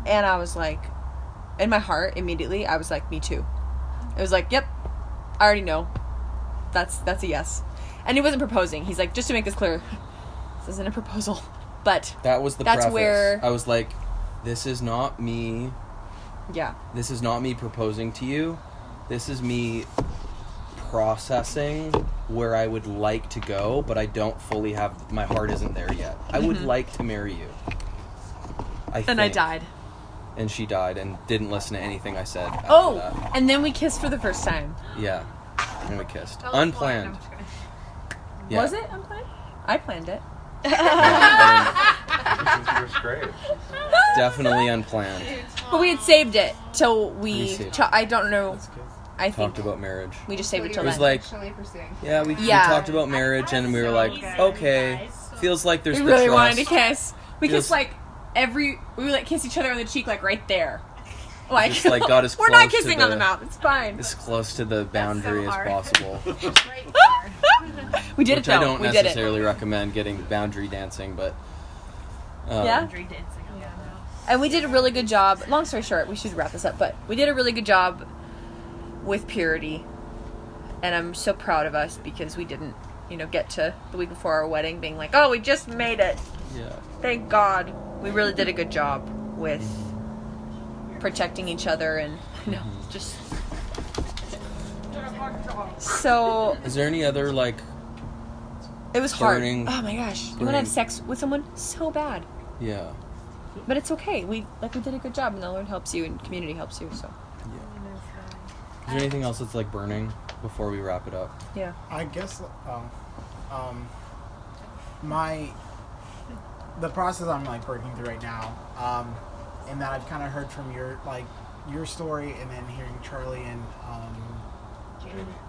And I was like, in my heart, immediately, I was like, "Me too." It was like, "Yep, I already know. That's a yes." And he wasn't proposing. He's like, "Just to make this clear, this isn't a proposal." But that was the that's preface. Where I was like, this is not me. Yeah. This is not me proposing to you. This is me processing where I would like to go, but I don't fully have, my heart isn't there yet. I would like to marry you. And I died. And she died and didn't listen to anything I said after that. And then we kissed for the first time. Yeah. And we kissed. Unplanned. Yeah. Was it unplanned? I planned it. Definitely unplanned. But we had saved it till I don't know. I think talked about marriage. We just saved it till then. It was like, we talked about marriage, and we were like, okay, feels like there's. We really wanted to kiss. We kissed like we would like kiss each other on the cheek, like right there. Like, just, like, got as we're not kissing on the mouth. It's fine. As close to the boundary as possible. We did it though. I don't necessarily recommend getting boundary dancing, but boundary dancing. And we did a really good job. Long story short, we should wrap this up, but we did a really good job with purity. And I'm so proud of us because we didn't, get to the week before our wedding being like, "Oh, we just made it." Yeah. Thank God. We really did a good job with protecting each other and just so. Is there any other It was hard. Oh my gosh! You want to have sex with someone so bad. Yeah. But it's okay. We did a good job, and the Lord helps you, and community helps you. So. Yeah. Is there anything else that's burning before we wrap it up? Yeah. I guess the process I'm working through right now, and that I've kind of heard from your story, and then hearing Charlie and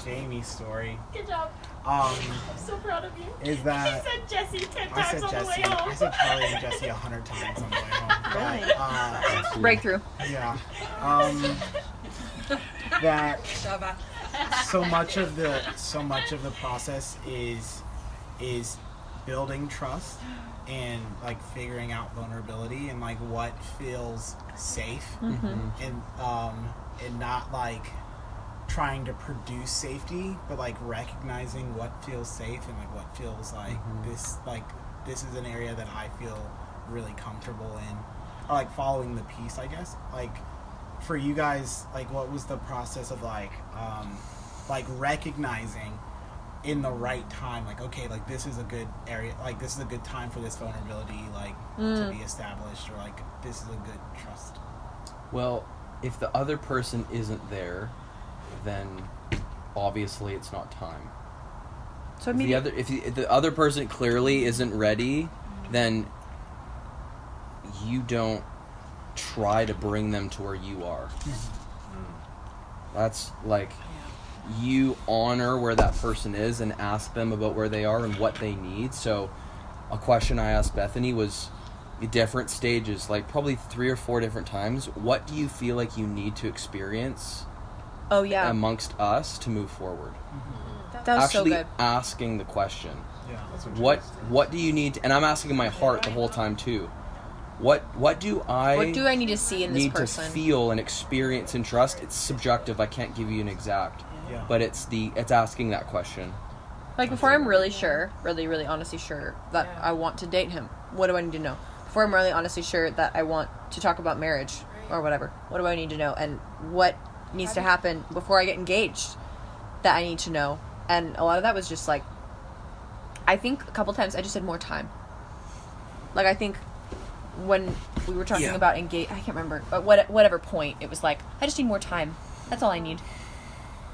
Jamie's story. Good job. I'm so proud of you. Is that he said Jesse 10 times I said on Jesse. the way home. I said Charlie and Jesse 100 times on the way home. Really? Breakthrough. Yeah. That so much of the process is building trust and figuring out vulnerability and what feels safe and not trying to produce safety, but recognizing what feels safe and what feels this is an area that I feel really comfortable in, or following the peace, I guess. For you guys, what was the process of recognizing in the right time, okay, this is a good area, this is a good time for this vulnerability to be established, or this is a good trust? Well, if the other person isn't there, then obviously it's not time. So if the other person clearly isn't ready, then you don't try to bring them to where you are. That's like, you honor where that person is and ask them about where they are and what they need. So a question I asked Bethany was different stages, like probably 3 or 4 different times. What do you feel like you need to experience amongst us to move forward? That was actually so good. Asking the question. Yeah, that's what do you need to, and I'm asking in my heart the whole time too. What do I need to see in this person? To feel and experience and trust? It's subjective. I can't give you an exact. Yeah. But it's asking that question. Like, before I'm really sure, really honestly sure that I want to date him, what do I need to know? Before I'm really honestly sure that I want to talk about marriage or whatever, what do I need to know? And what needs to happen before I get engaged that I need to know? And a lot of that was just like, I think a couple times I just said more time. Like, I think when we were talking about I can't remember, but whatever point, it was like, I just need more time. That's all I need.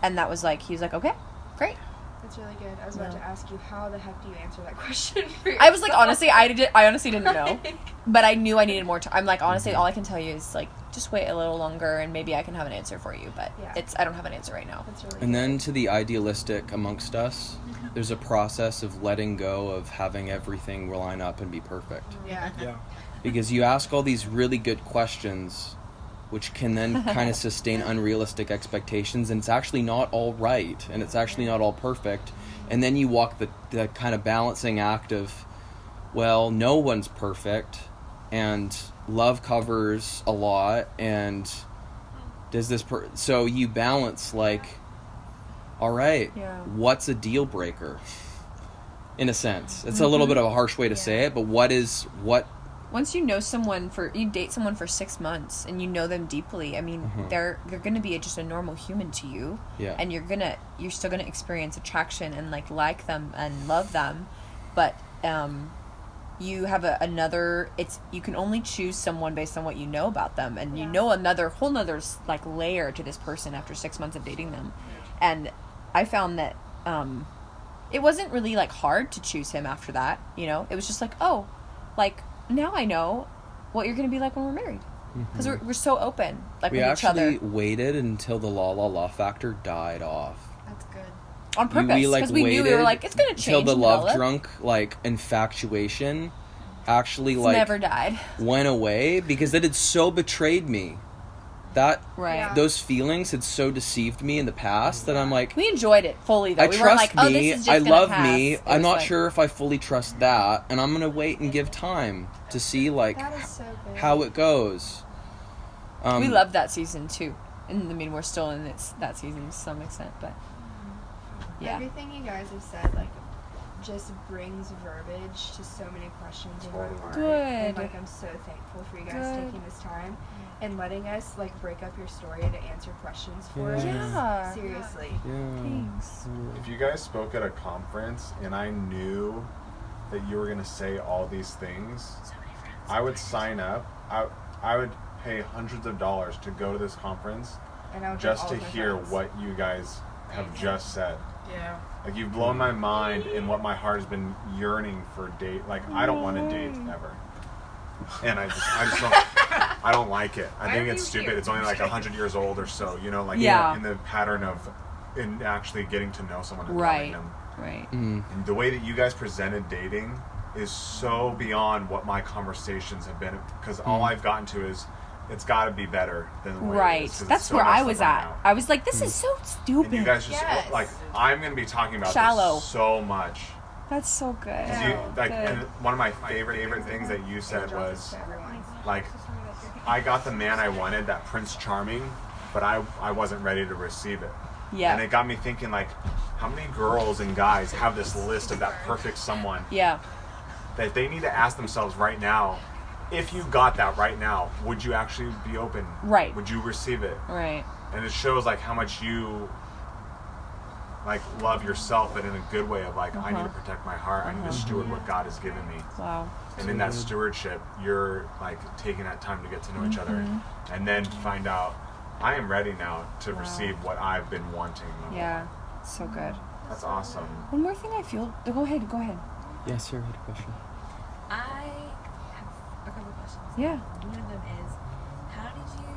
And that was like, he was like, okay, great. That's really good. I was about to ask you, how the heck do you answer that question for I was like, honestly, I honestly didn't know. But I knew I needed more time. I'm like, honestly, all I can tell you is, like, just wait a little longer and maybe I can have an answer for you. But I don't have an answer right now. That's really and good. then to the idealistic amongst us, there's a process of letting go of having everything line up and be perfect. Yeah. Because you ask all these really good questions, which can then kind of sustain unrealistic expectations, and it's actually not all right, and it's actually not all perfect. And then you walk the kind of balancing act of, well, no one's perfect, and love covers a lot, and does this so you balance, like, all right, what's a deal breaker? In a sense. It's a little bit of a harsh way to say it, but what once you know someone you date someone for 6 months and you know them deeply, I mean, they're going to be just a normal human to you. Yeah. And you're still going to experience attraction and like them and love them. But you have you can only choose someone based on what you know about them. And you know whole nother like layer to this person after 6 months of dating them. And I found that it wasn't really like hard to choose him after that, you know? It was just like, oh, like, now I know what you're going to be like when we're married. Because we're so open, like, with each other. We actually waited until the la factor died off. That's good. On purpose, because we knew we were like, it's going to change. Until the love develop. drunk, like, infatuation actually, It's like, never died. Went away, because it had so betrayed me. Those feelings had so deceived me in the past that I'm like, we enjoyed it fully, though. I we trust weren't like, oh, me, this is just I gonna love pass. me, It I'm was not like, sure if I fully trust that, and I'm going to wait and give time to see, like, That is so good. how it goes. We loved that season, too. And, I mean, we're still in that season to some extent, but, yeah. Everything you guys have said, like, just brings verbiage to so many questions in my heart. Good. And, like, I'm so thankful for you guys taking this time and letting us, like, break up your story to answer questions for us. Yeah. Seriously. Thanks. If you guys spoke at a conference and I knew that you were going to say all these things, I would sign up. I would pay hundreds of dollars to go to this conference just to hear what you guys have just said. Yeah. Like, you've blown my mind in what my heart has been yearning for date. Like, I don't want to date ever. And I don't like it. I think it's stupid. It's only like 100 years old or so, you know, like in the pattern of actually getting to know someone and loving them. Right. And the way that you guys presented dating is so beyond what my conversations have been, because all I've gotten to is it's got to be better than the way it is, 'cause That's it's so where I messed was up right at. now. I was like, this is so stupid. And you guys just like, I'm going to be talking about Shallow. this so much. That's so good. And one of my favorite things that you said was, like, I got the man I wanted, that Prince Charming, but I wasn't ready to receive it. Yeah. And it got me thinking, like, how many girls and guys have this list of that perfect someone? Yeah. That they need to ask themselves right now, if you got that right now, would you actually be open? Right. Would you receive it? Right. And it shows, like, how much you, like, love yourself, but in a good way of, like, I need to protect my heart. I need to steward what God has given me. Wow. And in that stewardship, you're, like, taking that time to get to know each other, and then find out I am ready now to receive what I've been wanting. Yeah, so good. That's awesome. One more thing I feel. Go ahead. Yes, sir. What a question. I have a couple questions. Yeah. One of them is, how did you,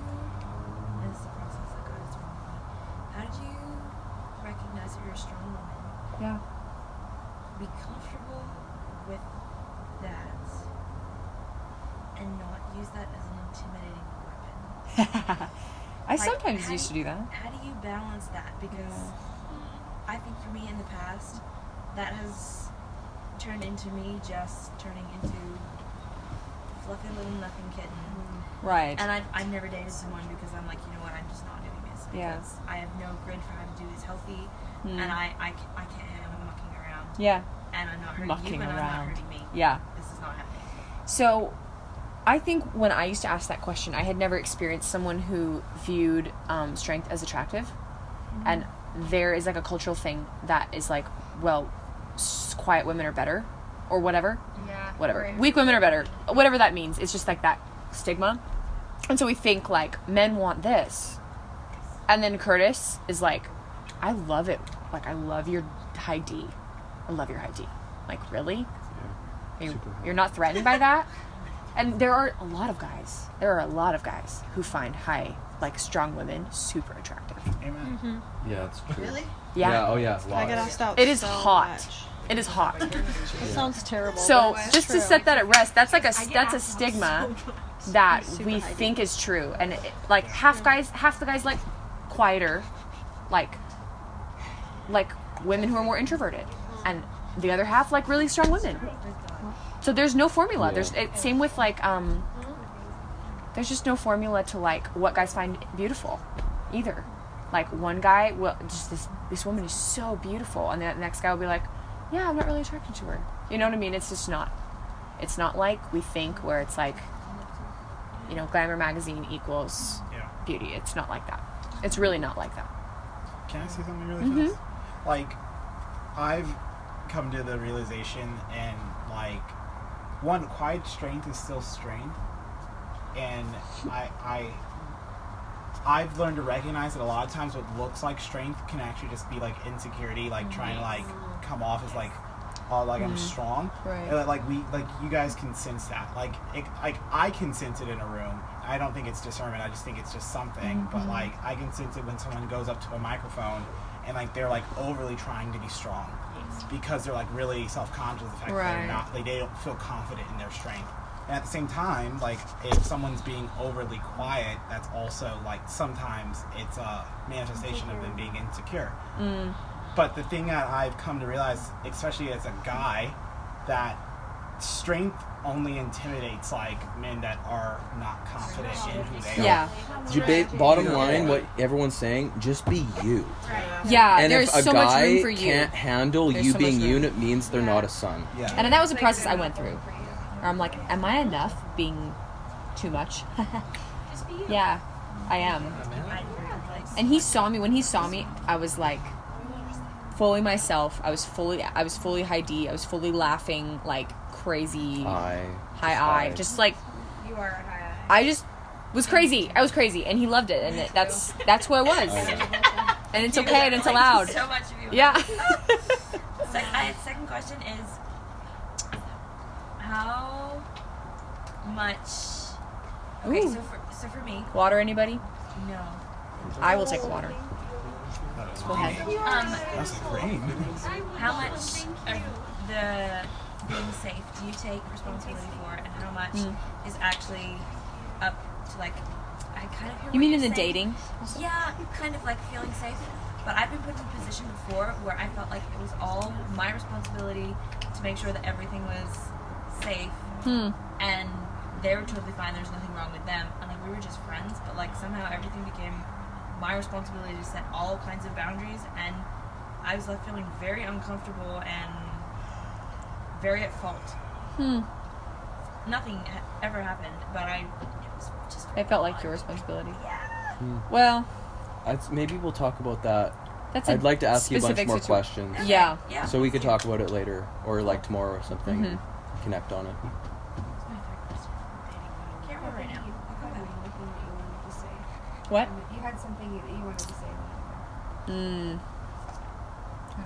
and this is a process that God has done, how did you recognize that you're a strong woman? Yeah. Be comfortable with that and not use that as an intimidating weapon. I sometimes used to do that. How do you balance that? Because I think for me in the past, that has turned into me just turning into fluffy little nothing kitten. Right. And I've never dated someone because I'm like, you know what, I'm just not doing this. Because I have no grid for how to do this healthy. And I can't handle mucking around. Yeah. And I'm not hurting Mucking you, and I'm not around. hurting me. Yeah. This is not happening. So, I think when I used to ask that question, I had never experienced someone who viewed strength as attractive. And there is like a cultural thing that is like, well, quiet women are better, or whatever. Yeah. Whatever. Right. Weak women are better. Whatever that means. It's just like that stigma. And so we think like, men want this. And then Curtis is like, I love it. Like, I love your high D. I love your high D. Like, really? Yeah. You're not threatened by that? And there are a lot of guys who find strong women super attractive. Amen. Yeah, that's true. Really? Yeah. Oh yeah. I get Lots. asked out It is so hot. much. It is hot. It sounds terrible. So but it's just to true. set that at rest, that's like I get that's a asked out stigma so much. that Super we high think is true, and like half the guys like quieter, like women who are more introverted, and the other half like really strong women. So there's no formula. Yeah. Same with like there's just no formula to like what guys find beautiful either. Like one guy will just this woman is so beautiful, and the next guy will be like, yeah, I'm not really attracted to her. You know what I mean? It's just not. It's not like we think where it's like, you know, Glamour magazine equals beauty. It's not like that. It's really not like that. Can I say something really fast? Like, I've come to the realization, and like, one, quiet strength is still strength, and I've learned to recognize that a lot of times what looks like strength can actually just be like insecurity, like trying to like come off as like, oh, like I'm strong. Right. And, like you guys can sense that. Like I can sense it in a room. I don't think it's discernment. I just think it's just something. But like I can sense it when someone goes up to a microphone and like they're like overly trying to be strong because they're like really self-conscious of the fact that they don't feel confident in their strength. And at the same time, like, if someone's being overly quiet, that's also, like, sometimes it's a manifestation of them being insecure. But the thing that I've come to realize, especially as a guy, that strength only intimidates, like, men that are not confident in who they are. Bottom line, what everyone's saying, just be you. Yeah, And there's if a so guy much room for you. can't handle There's you so being much you, room. it means they're not a son. Yeah. And that was a process I went through. Where I'm like, am I enough being too much? Yeah, I am. And he saw me. When he saw me, I was like fully myself. I was fully high D. I was fully laughing like crazy. High I. Just like You are a high I just was crazy. I was crazy, and he loved it, and that's who I was. And it's okay, and it's allowed. So much of you. Yeah. Second question is, how much? Okay, Ooh. so for me, Water, anybody? no. I will take water. Go ahead. That's great. How much of the being safe do you take responsibility for, and how much is actually up to like? I kind of hear You what mean you're in the saying. dating? Yeah, kind of like feeling safe. But I've been put in a position before where I felt like it was all my responsibility to make sure that everything was safe. And they were totally fine. There's nothing wrong with them. And like we were just friends, but like somehow everything became my responsibility to set all kinds of boundaries, and I was left feeling very uncomfortable and very at fault. Nothing ever happened, but it was just It felt like your responsibility. Well, Maybe we'll talk about that. that's I'd like to ask you a bunch specific more situ- questions. Yeah. So we could talk about it later, or like tomorrow or something. Connect on it. Can't remember right now. What? You had something that you wanted to say. I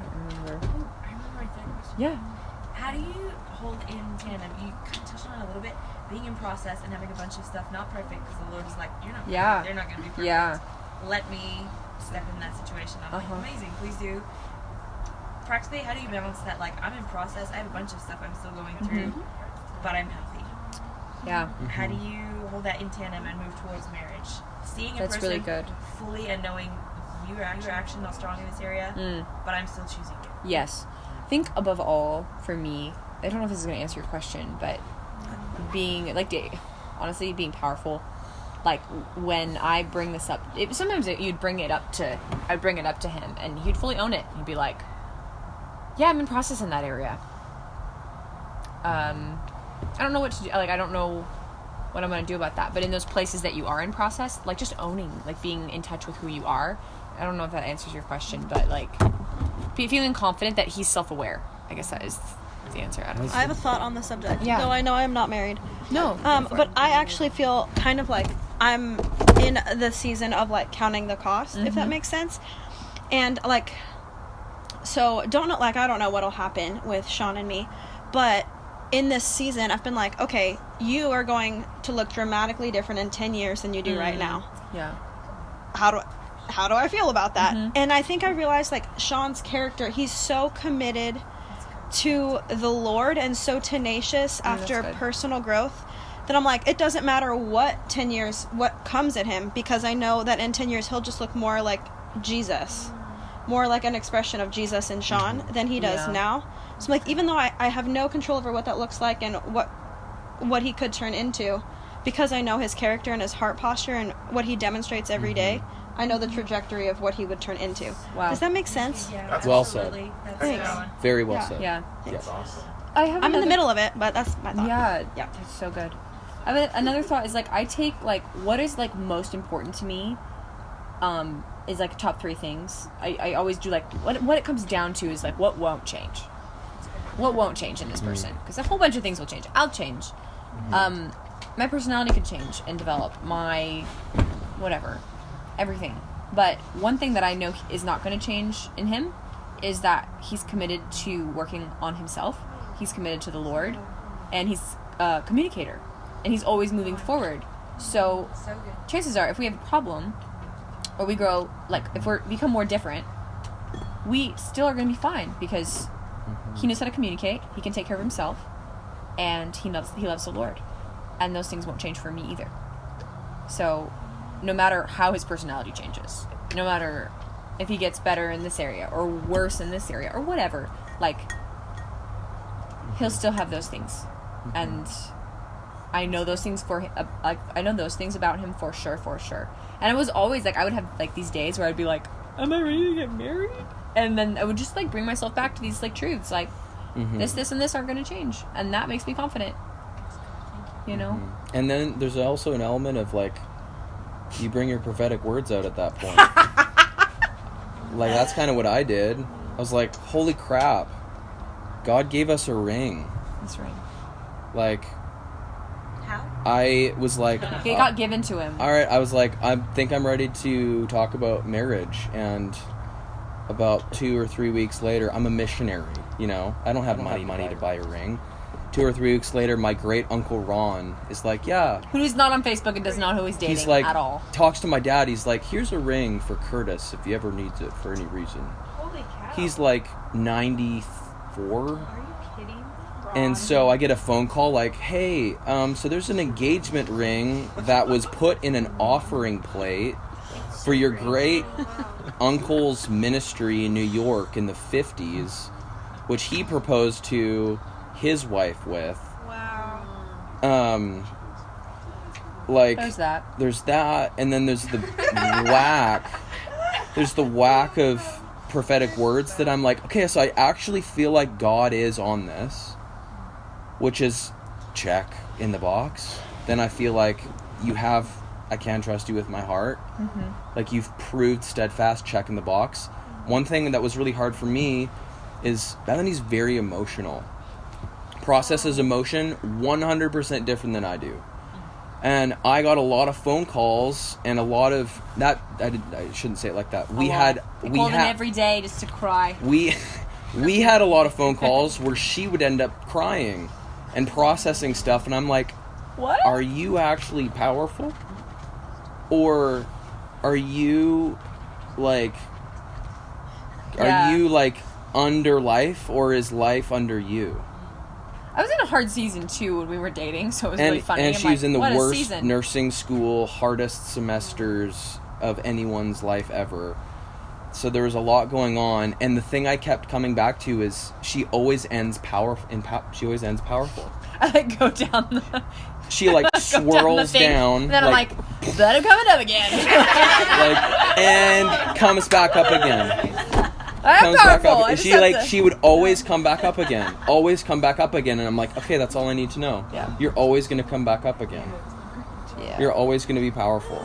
don't remember. Oh, I remember my third question. Yeah. How do you hold in tandem? You kind of touched on it a little bit. Being in process and having a bunch of stuff not perfect because the Lord is like, you're not perfect. Yeah. They're not going to be perfect. Yeah. Let me step in that situation. I'm like, amazing, please do. Practically, how do you balance that? Like, I'm in process. I have a bunch of stuff I'm still going through, but I'm healthy. Yeah. How do you hold that in tandem and move towards marriage? Seeing a That's person really good. fully and knowing you're actually not strong in this area, but I'm still choosing you. Yes. I think above all, for me, I don't know if this is going to answer your question, but being, like, honestly, being powerful. Like, when I bring this up, sometimes I'd bring it up to him, and he'd fully own it. He'd be like, yeah, I'm in process in that area. I don't know what to do. Like, I don't know what I'm going to do about that. But in those places that you are in process, like, just owning, like, being in touch with who you are. I don't know if that answers your question, but, like, feeling confident that he's self-aware. I guess that is the answer. I don't know. I have a thought on the subject. Yeah. Though I know I'm not married. No. But I actually feel kind of like I'm in the season of, like, counting the cost, if that makes sense. And, like, so I don't know what'll happen with Sean and me, but in this season, I've been like, okay, you are going to look dramatically different in 10 years than you do right now. Yeah. How do I feel about that? And I think I realized, like, Sean's character, he's so committed to the Lord and so tenacious after personal growth that I'm like, it doesn't matter what comes at him, because I know that in 10 years he'll just look more like Jesus, more like an expression of Jesus in Sean than he does now. So I'm like, even though I have no control over what that looks like and what he could turn into, because I know his character and his heart posture and what he demonstrates every day, I know the trajectory of what he would turn into. Wow. Does that make sense? Yeah, that's well said. Thanks. Very well said. Yeah. That's awesome. I'm in the middle of it, but that's my thought. Yeah. That's so good. I mean, another thought is, like, I take, like, what is, like, most important to me is, like, top 3 things. I always do, like, what it comes down to is, like, what won't change. What won't change in this person? Because a whole bunch of things will change. I'll change. My personality could change and develop. My whatever. Everything. But one thing that I know is not going to change in him is that he's committed to working on himself. He's committed to the Lord. And he's a communicator. And he's always moving forward. So chances are, if we have a problem, or we grow, like, if we become more different, we still are going to be fine, because he knows how to communicate, he can take care of himself, and he loves the Lord. And those things won't change for me either. So no matter how his personality changes, no matter if he gets better in this area or worse in this area or whatever, like, he'll still have those things. And I know those things I know those things about him for sure. And it was always like, I would have, like, these days where I'd be like, am I ready to get married? And then I would just, like, bring myself back to these, like, truths, like, this and this aren't going to change, and that makes me confident, you know. And then there's also an element of, like, you bring your prophetic words out at that point. Like, that's kind of what I did. I was like, holy crap, God gave us a ring. That's right. Like, how? I was like, it got given to him. All right, I was like, I think I'm ready to talk about marriage, and about 2 or 3 weeks later, I'm a missionary, you know? I don't have money to buy a ring. 2 or 3 weeks later, my great uncle Ron is like, yeah. Who's not on Facebook and does not know who he's dating at all. Talks to my dad. He's like, here's a ring for Curtis if he ever needs it for any reason. Holy cow. He's like 94. Are you kidding? And so I get a phone call like, hey, so there's an engagement ring that was put in an offering plate for your great uncle's ministry in New York in the 50s, which he proposed to his wife with. Wow. Like, there's that, and then there's the whack. There's the whack of prophetic words that I'm like, okay, so I actually feel like God is on this, which is check in the box. Then I feel like I can trust you with my heart. Like, you've proved steadfast, check in the box. One thing that was really hard for me is Bethany's very emotional. Processes emotion 100% different than I do. And I got a lot of phone calls and a lot of that. I shouldn't say it like that. We had every day just to cry. We had a lot of phone calls where she would end up crying and processing stuff, and I'm like, what? Are you actually powerful, or are you like under life, or is life under you? I was in a hard season too when we were dating, so it was really funny. And she was in the worst nursing school, hardest semesters of anyone's life ever. So there was a lot going on, and the thing I kept coming back to is she always ends powerful. She always ends powerful. I go down the. She swirls down. And then I'm like, let him coming up again. And comes back up again. I'm powerful. She would always come back up again. Always come back up again, and I'm like, okay, that's all I need to know. Yeah. You're always gonna come back up again. Yeah. You're always gonna be powerful.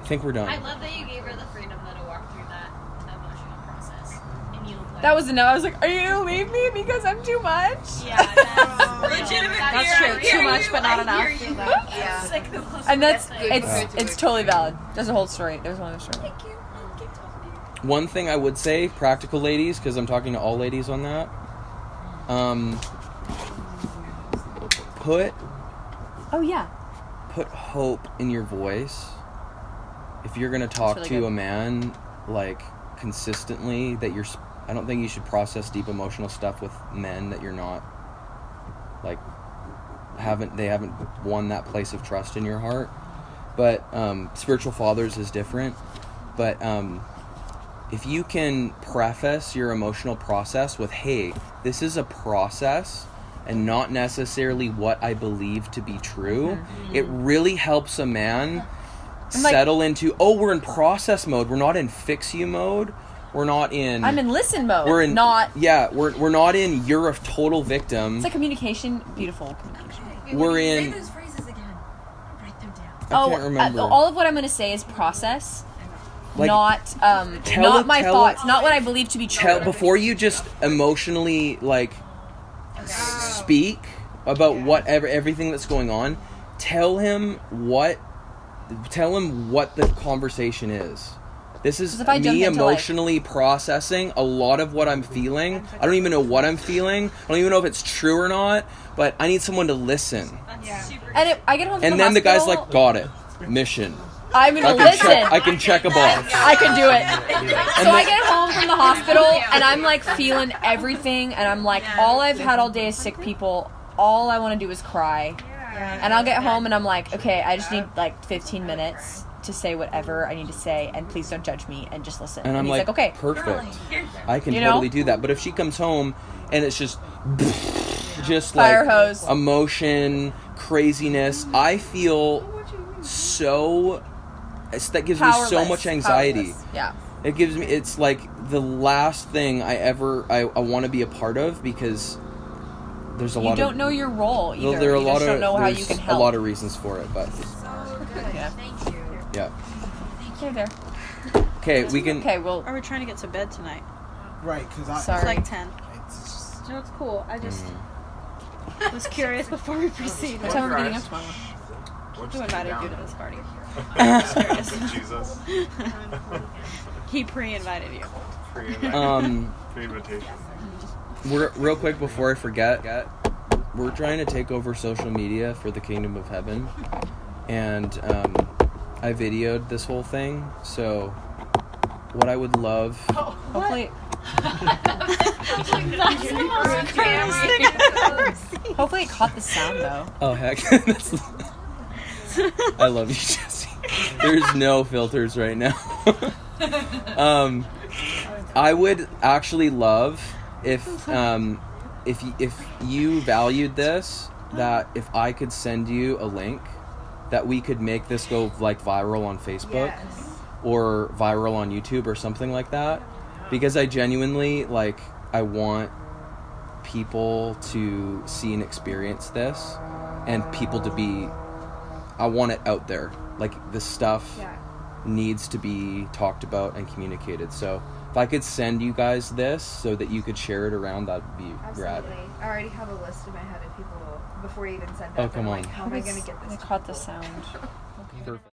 I think we're done. I love that you gave her the freedom though to walk through that emotional process. And you that was enough. I was like, are you gonna leave me because I'm too much? Yeah, that's legitimate. That's true. Too much, but not enough. Yeah. It's like the most And it's totally valid. There's a whole story. There's one other story. Thank you. One thing I would say, practical ladies, because I'm talking to all ladies on that. Put hope in your voice. If you're gonna talk really to good. a man consistently, I don't think you should process deep emotional stuff with men that you're not they haven't won that place of trust in your heart. But spiritual fathers is different. But if you can preface your emotional process with, hey, this is a process and not necessarily what I believe to be true, it really helps a man settle into, we're in process mode. We're not in fix you mode. We're not in... I'm in listen mode. We're in... Not... Yeah, we're not in you're a total victim. It's like communication. Beautiful communication. We're in... Say those phrases again. Write them down. I can't remember. All of what I'm going to say is process. Not my thoughts, not what I believe to be true. Before you just emotionally speak about everything that's going on, tell him what the conversation is. This is me emotionally processing a lot of what I'm feeling. I don't even know what I'm feeling. I don't even know if it's true or not, but I need someone to listen. And I get home from and then the guy's like, got it. Mission. I'm going to listen. I can check a box. I can do it. So I get home from the hospital, and I'm feeling everything, and I'm like, all I've had all day is sick people. All I want to do is cry. And I'll get home, and I'm like, okay, I just need 15 minutes to say whatever I need to say, and please don't judge me, and just listen. And I'm he's like, okay. Perfect. I can totally do that. But if she comes home, and it's just fire hose, emotion, craziness, I feel so... that gives me so much anxiety. Yeah. It gives me... It's like the last thing I want to be a part of, because there's a lot of... You don't know your role either. There are you just don't know how you can help. A lot of reasons for it, but... So good. Yeah. Thank you. Yeah. Okay, there. Okay, we can... Okay, well... Are we trying to get to bed tonight? Right, because It's like 10. No, it's cool. I just was curious before we proceed. What time are we meeting up tomorrow? Who invited you to this party? Jesus. He pre-invited you. Pre-invitation. We're real quick before I forget. We're trying to take over social media for the Kingdom of Heaven, and I videoed this whole thing. So, what I would love, hopefully, hopefully it caught the sound though. Oh heck, I love you, Jesse. There's no filters right now. I would actually love if you valued this, that if I could send you a link, that we could make this go viral on Facebook or viral on YouTube or something like that, because I genuinely I want people to see and experience this, and people to be, I want it out there, this stuff. needs to be talked about and communicated. So if I could send you guys this so that you could share it around, that'd be rad. Absolutely. I already have a list in my head of people before you even send Oh, that. come I'm on. like, how am I going to get this? I caught the sound. Perfect.